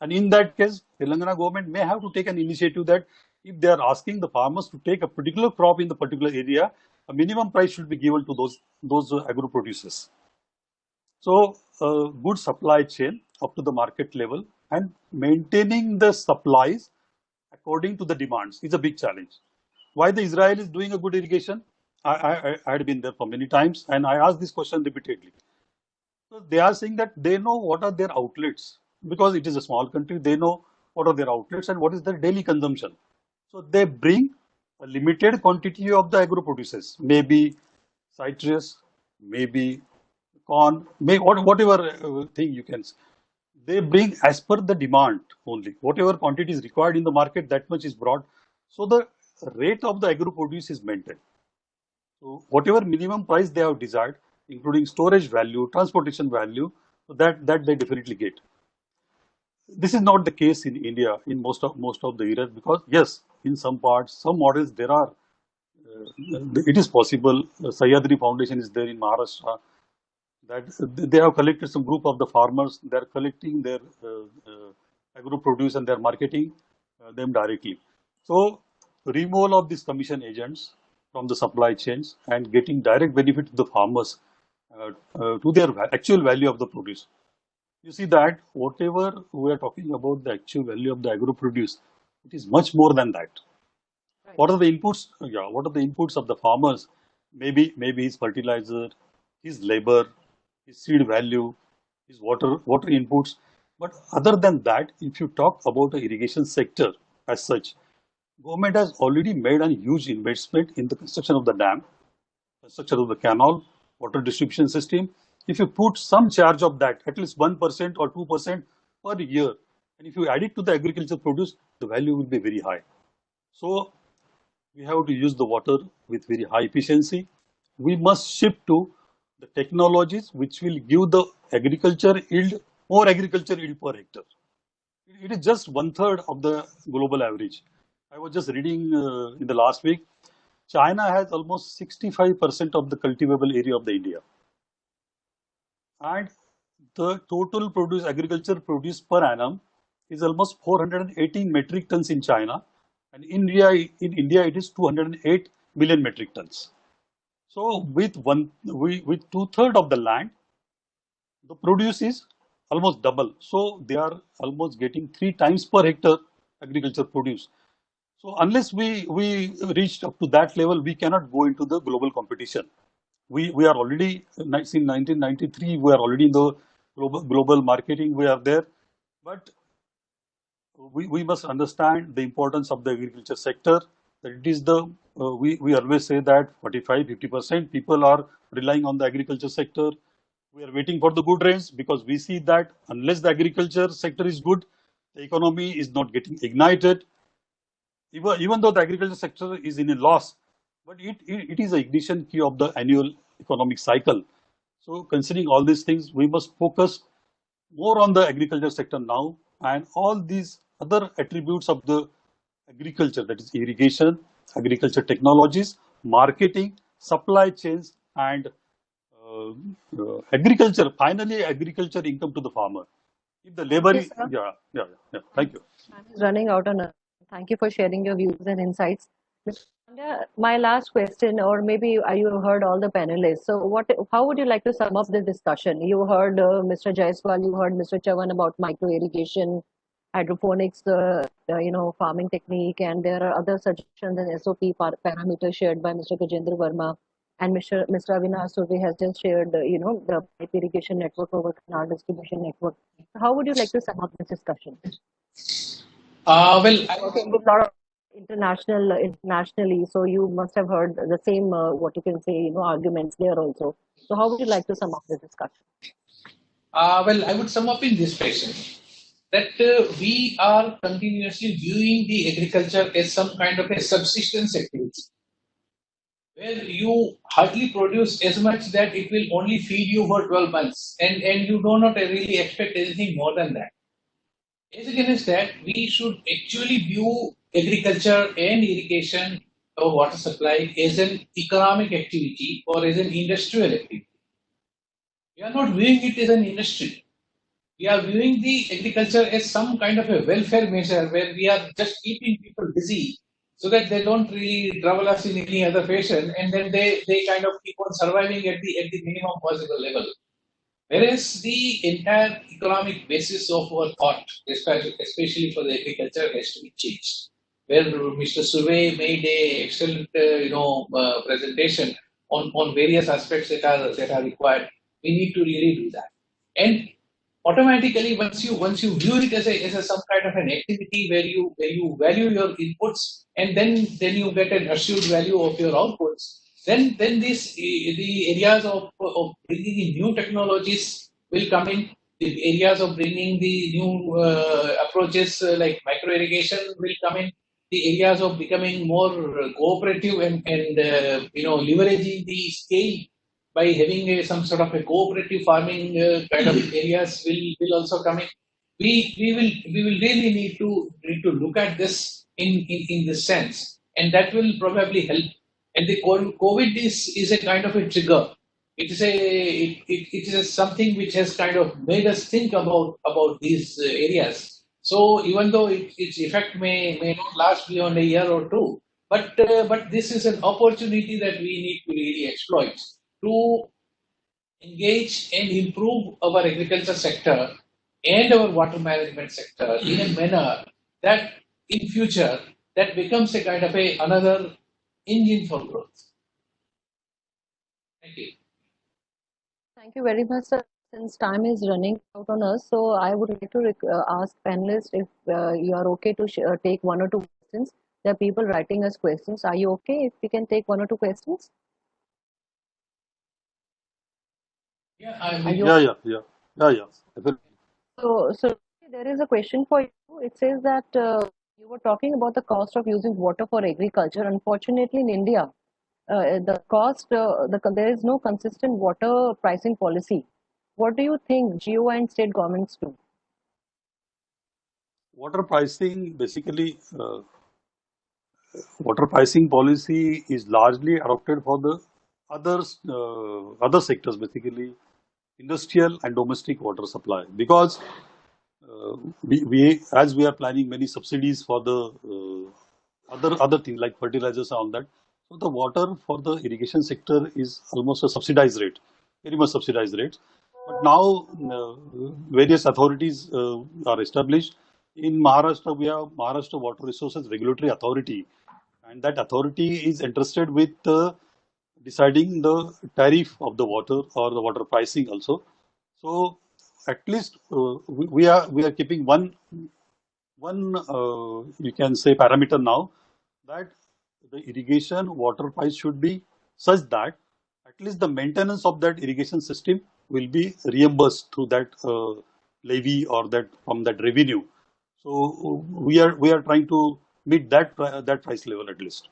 And in that case, Telangana government may have to take an initiative that if they are asking the farmers to take a particular crop in the particular area, a minimum price should be given to those agro producers. So, good supply chain up to the market level and maintaining the supplies according to the demands is a big challenge. Why the Israel is doing a good irrigation? I had been there for many times, and I asked this question repeatedly. So they are saying that they know what are their outlets because it is a small country. They know what are their outlets and what is their daily consumption. So they bring a limited quantity of the agro produces, maybe citrus, maybe corn, whatever thing you can. They bring as per the demand only. Whatever quantity is required in the market, that much is brought. So the rate of the agro produce is maintained. So whatever minimum price they have desired, including storage value, transportation value, so that they definitely get. This is not the case in India in most of the areas because yes, in some parts, some models there are. It is possible. Sahyadri Foundation is there in Maharashtra. That they have collected some group of the farmers. They are collecting their agro produce and they are marketing them directly. So removal of these commission agents from the supply chains and getting direct benefit to the farmers to their actual value of the produce. You see that whatever we are talking about the actual value of the agro produce, it is much more than that. Right. What are the inputs? Yeah, what are the inputs of the farmers? Maybe his fertilizer, his labor, his seed value, his water inputs. But other than that, if you talk about the irrigation sector as such, government has already made a huge investment in the construction of the dam, construction of the canal, water distribution system. If you put some charge of that, at least 1% or 2% per year, and if you add it to the agricultural produce, the value will be very high. So we have to use the water with very high efficiency. We must shift to the technologies which will give the agriculture yield, more agriculture yield per hectare. It is just 1/3 of the global average. I was just reading in the last week, China has almost 65% of the cultivable area of the India. And the total agriculture produce per annum is almost 418 metric tons in China. And in India it is 208 million metric tons. So with 2/3 of the land, the produce is almost double. So they are almost getting 3 times per hectare agriculture produce. So unless we reached up to that level, we cannot go into the global competition. We are already since 1993. We are already in the global marketing. We are there, but we must understand the importance of the agriculture sector. That it is the we always say that 45-50% people are relying on the agriculture sector. We are waiting for the good rains because we see that unless the agriculture sector is good, the economy is not getting ignited. Even though the agriculture sector is in a loss, but it is an ignition key of the annual economic cycle. So considering all these things, we must focus more on the agriculture sector now, and all these other attributes of the agriculture, that is irrigation, agriculture technologies, marketing, supply chains, and agriculture, finally agriculture income to the farmer. If the labor Yes, is, sir. yeah, thank you. Time is running out on us. Thank you for sharing your views and insights. Mr. Pandya, my last question, or maybe you heard all the panelists. So, how would you like to sum up this discussion? You heard Mr. Jaiswal, you heard Mr. Chavan about micro irrigation, hydroponics, farming technique, and there are other suggestions and SOP parameters shared by Mr. Gajendra Verma, and Mr. Avinash Surve has just shared, the pipe irrigation network over canal distribution network. How would you like to sum up this discussion? Well, Working with a lot of internationally, so you must have heard the same, what you can say, arguments there also. So how would you like to sum up the discussion? Well, I would sum up in this fashion that we are continuously viewing the agriculture as some kind of a subsistence activity, where you hardly produce as much that it will only feed you for 12 months, and you do not really expect anything more than that. As against that, we should actually view agriculture and irrigation or water supply as an economic activity or as an industrial activity. We are not viewing it as an industry. We are viewing the agriculture as some kind of a welfare measure where we are just keeping people busy so that they don't really trouble us in any other fashion, and then they kind of keep on surviving at the minimum possible level. Whereas the entire economic basis of our thought, especially for the agriculture, has to be changed. Where Mr. Survey made a excellent, presentation on various aspects that are required. We need to really do that. And automatically, once you view it as a some kind of an activity where you value your inputs, and then you get an assured value of your outputs, then the areas of bringing in new technologies will come in. The areas of bringing the new approaches like micro irrigation will come in. The areas of becoming more cooperative and leveraging the scale by having some sort of a cooperative farming kind of areas will also come in. We will really need to look at this in this sense, and that will probably help. And the COVID is a kind of a trigger. It is something which has kind of made us think about these areas. So even though its effect may not last beyond a year or two, but this is an opportunity that we need to really exploit to engage and improve our agriculture sector and our water management sector in a manner that in future that becomes a kind of another engine for growth. Thank you. Thank you very much, sir. Since time is running out on us, so I would like to ask panelists if you are okay to take one or two questions. There are people writing us questions. Are you okay if we can take one or two questions? Yeah, Are you Yeah. Definitely. So there is a question for you. It says that you were talking about the cost of using water for agriculture. Unfortunately, in India, there is no consistent water pricing policy. What do you think GO and state governments do? Water pricing, basically, water pricing policy is largely adopted for the other sectors, basically industrial and domestic water supply, because as we are planning many subsidies for the other things like fertilizers and all that. So the water for the irrigation sector is almost a subsidized rate, very much subsidized rate. But now various authorities are established. In Maharashtra, we have Maharashtra Water Resources Regulatory Authority, and that authority is interested with deciding the tariff of the water or the water pricing also. So at least we are keeping one you can say parameter now, that the irrigation water price should be such that at least the maintenance of that irrigation system will be reimbursed through that levy or that from that revenue. So we are trying to meet that price level at least.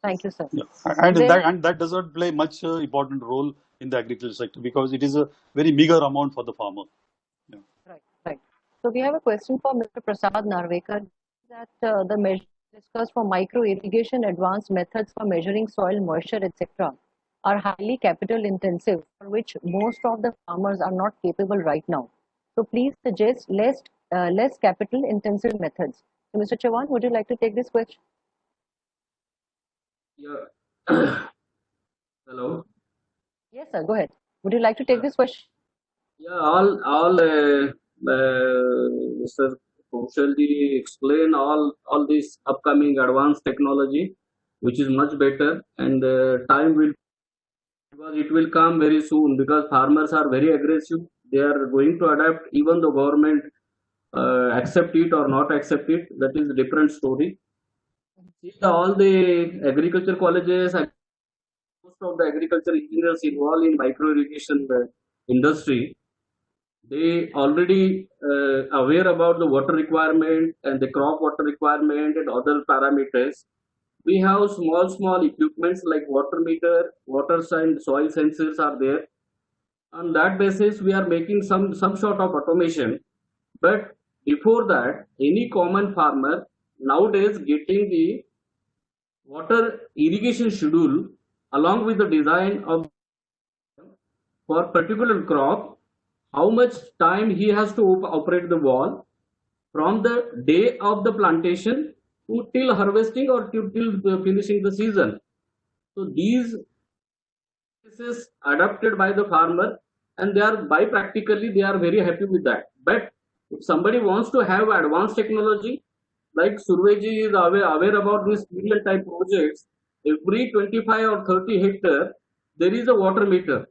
Thank you, sir. Yeah. Then- And that doesn't play much important role in the agriculture sector because it is a very meager amount for the farmer. Right. So we have a question for Mr. Prasad Narvekar, that the measures discussed for micro irrigation, advanced methods for measuring soil moisture, etc., are highly capital intensive, for which most of the farmers are not capable right now. So please suggest less capital intensive methods. So Mr. Chavan, would you like to take this question? Yeah. Hello. Yes, sir. Go ahead. Would you like to take this question? Yeah, all Mr. Kaushalji explain all this upcoming advanced technology, which is much better, and time will, because it will come very soon, because farmers are very aggressive. They are going to adapt, even the government accept it or not accept it. That is a different story. See, all the agriculture colleges, most of the agriculture engineers involved in micro irrigation industry, they already aware about the water requirement and the crop water requirement and other parameters. We have small equipments like water meter, water and soil sensors are there. On that basis, we are making some sort of automation. But before that, any common farmer nowadays getting the water irrigation schedule along with the design of for particular crop, how much time he has to operate the wall from the day of the plantation to till harvesting or till finishing the season. So these is adopted by the farmer, and they are by practically they are very happy with that. But if somebody wants to have advanced technology, like Surveji is aware about these million type projects, every 25 or 30 hectare there is a water meter,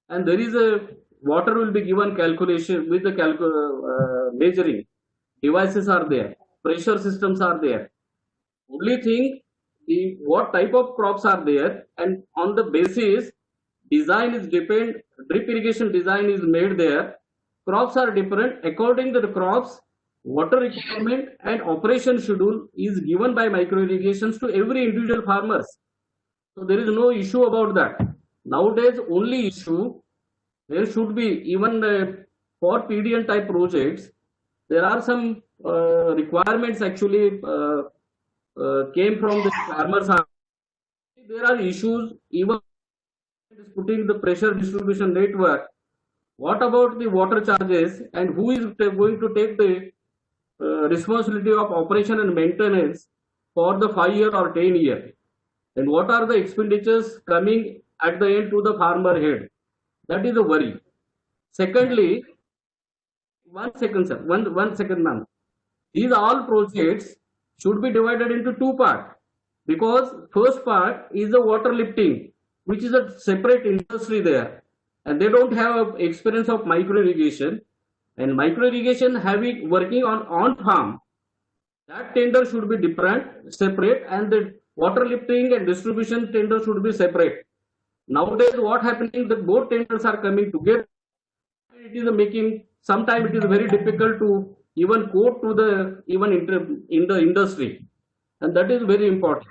and there is a water will be given calculation with the measuring devices are there, pressure systems are there. Only thing, what type of crops are there, and on the basis design is depend, drip irrigation design is made there. Crops are different according to the crops. Water requirement and operation schedule is given by micro irrigations to every individual farmers. So there is no issue about that. Nowadays, only issue there should be even for PDN type projects. There are some requirements actually came from the farmers. There are issues even putting the pressure distribution network. What about the water charges, and who is going to take the responsibility of operation and maintenance for the 5 year or 10 year? And what are the expenditures coming at the end to the farmer head? That is a worry. Secondly, 1 second, sir. One second, ma'am. These all projects should be divided into two parts, because first part is the water lifting, which is a separate industry there, and they don't have experience of micro irrigation. And micro irrigation having working on farm, that tender should be different, separate, and the water lifting and distribution tender should be separate. Nowadays, what happening? The both tenders are coming together. It is making sometimes it is very difficult to even quote to the even in the industry, and that is very important.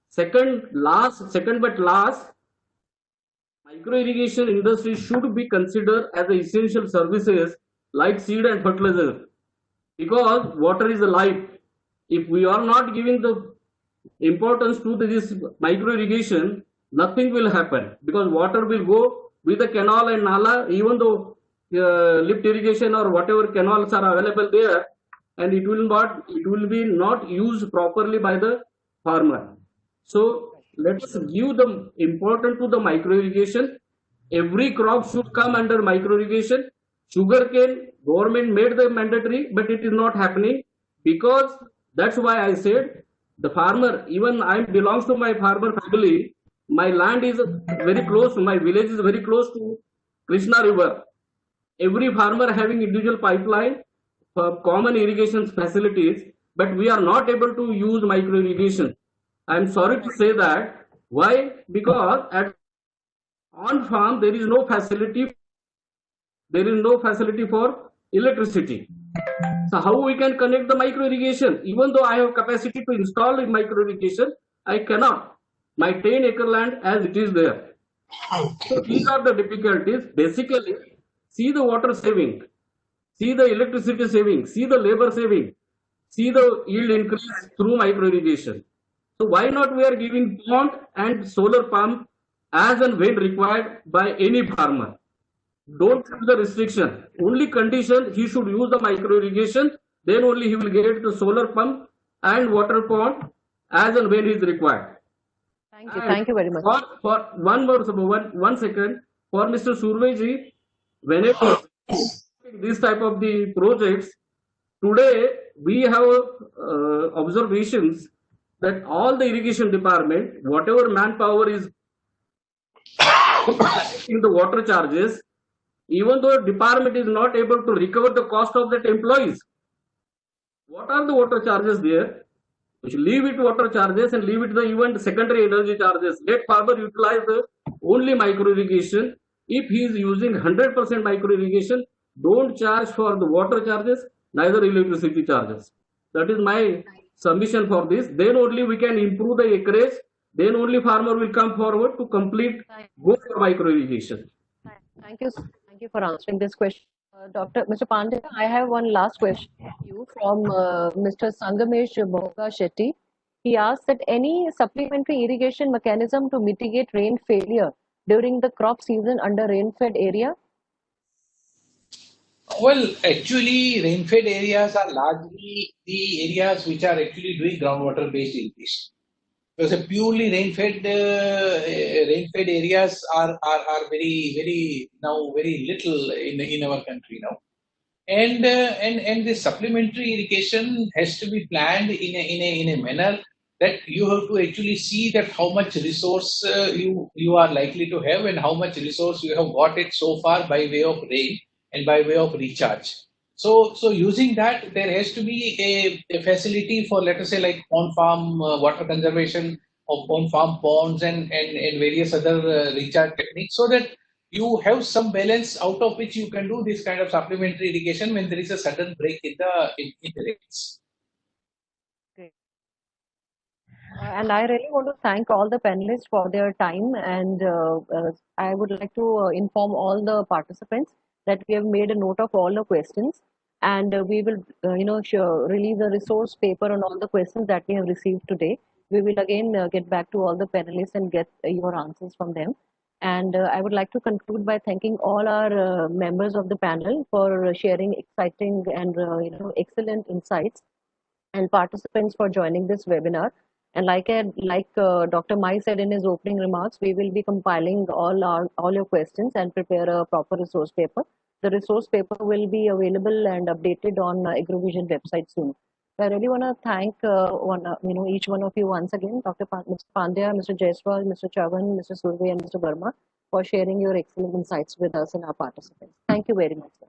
Second but last, micro irrigation industry should be considered as essential services like seed and fertilizer, because water is a life. If we are not giving the importance to this micro irrigation, nothing will happen, because water will go with the canal and nala, even though lift irrigation or whatever canals are available there, and it will be not used properly by the farmer. So let's give the importance to the micro irrigation. Every crop should come under micro irrigation. Sugarcane, government made the mandatory, but it is not happening, because that's why I said the farmer, even I belongs to my farmer family, my land is very close, my village is very close to Krishna river. Every farmer having individual pipeline for common irrigation facilities, but we are not able to use micro irrigation. I am sorry to say that. Why? Because on farm there is no facility. There is no facility for electricity. So how we can connect the micro irrigation? Even though I have capacity to install micro irrigation, I cannot. My 10-acre land as it is there. So these are the difficulties. Basically, see the water saving, see the electricity saving, see the labor saving, see the yield increase through micro irrigation. So why not we are giving pond and solar pump as and when required by any farmer? Don't put the restriction. Only condition he should use the micro irrigation, then only he will get the solar pump and water pond as and when is required. Thank you very much. For one second, for Mr. Surveji, whenever this type of the projects, today we have observations that all the irrigation department, whatever manpower is in the water charges, even though department is not able to recover the cost of that employees. What are the water charges there? We should leave it water charges and leave it the even secondary energy charges. Let farmer utilize the only micro irrigation. If he is using 100% micro irrigation, don't charge for the water charges, neither electricity charges. That is my submission for this. Then only we can improve the acreage. Then only farmer will come forward to complete, go for micro irrigation. Thank you. Thank you for answering this question. Mr. Pandey, I have one last question for you from Mr. Sangamesh Bhoga Shetty. He asked that any supplementary irrigation mechanism to mitigate rain failure during the crop season under rain-fed area? Well, actually, rain-fed areas are largely the areas which are actually doing groundwater-based irrigation. Because a purely rain-fed areas are very little in our country now. And the supplementary irrigation has to be planned in a manner that you have to actually see that how much resource you are likely to have and how much resource you have got it so far by way of rain and by way of recharge. So using that, there has to be a facility for, let us say, like on-farm water conservation of on-farm ponds and various other recharge techniques, so that you have some balance out of which you can do this kind of supplementary irrigation when there is a sudden break in the rains. Great. And I really want to thank all the panelists for their time, and I would like to inform all the participants that we have made a note of all the questions, and we will release a resource paper on all the questions that we have received today. We will again get back to all the panelists and get your answers from them. And I would like to conclude by thanking all our members of the panel for sharing exciting and excellent insights, and participants for joining this webinar. And like Dr. Mai said in his opening remarks, we will be compiling all your questions and prepare a proper resource paper. The resource paper will be available and updated on AgroVision website soon. So I really want to thank each one of you once again, Mr. Pandya, Mr. Jaiswal, Mr. Chavan, Mr. Surve, and Mr. Verma, for sharing your excellent insights with us and our participants. Thank you very much, sir.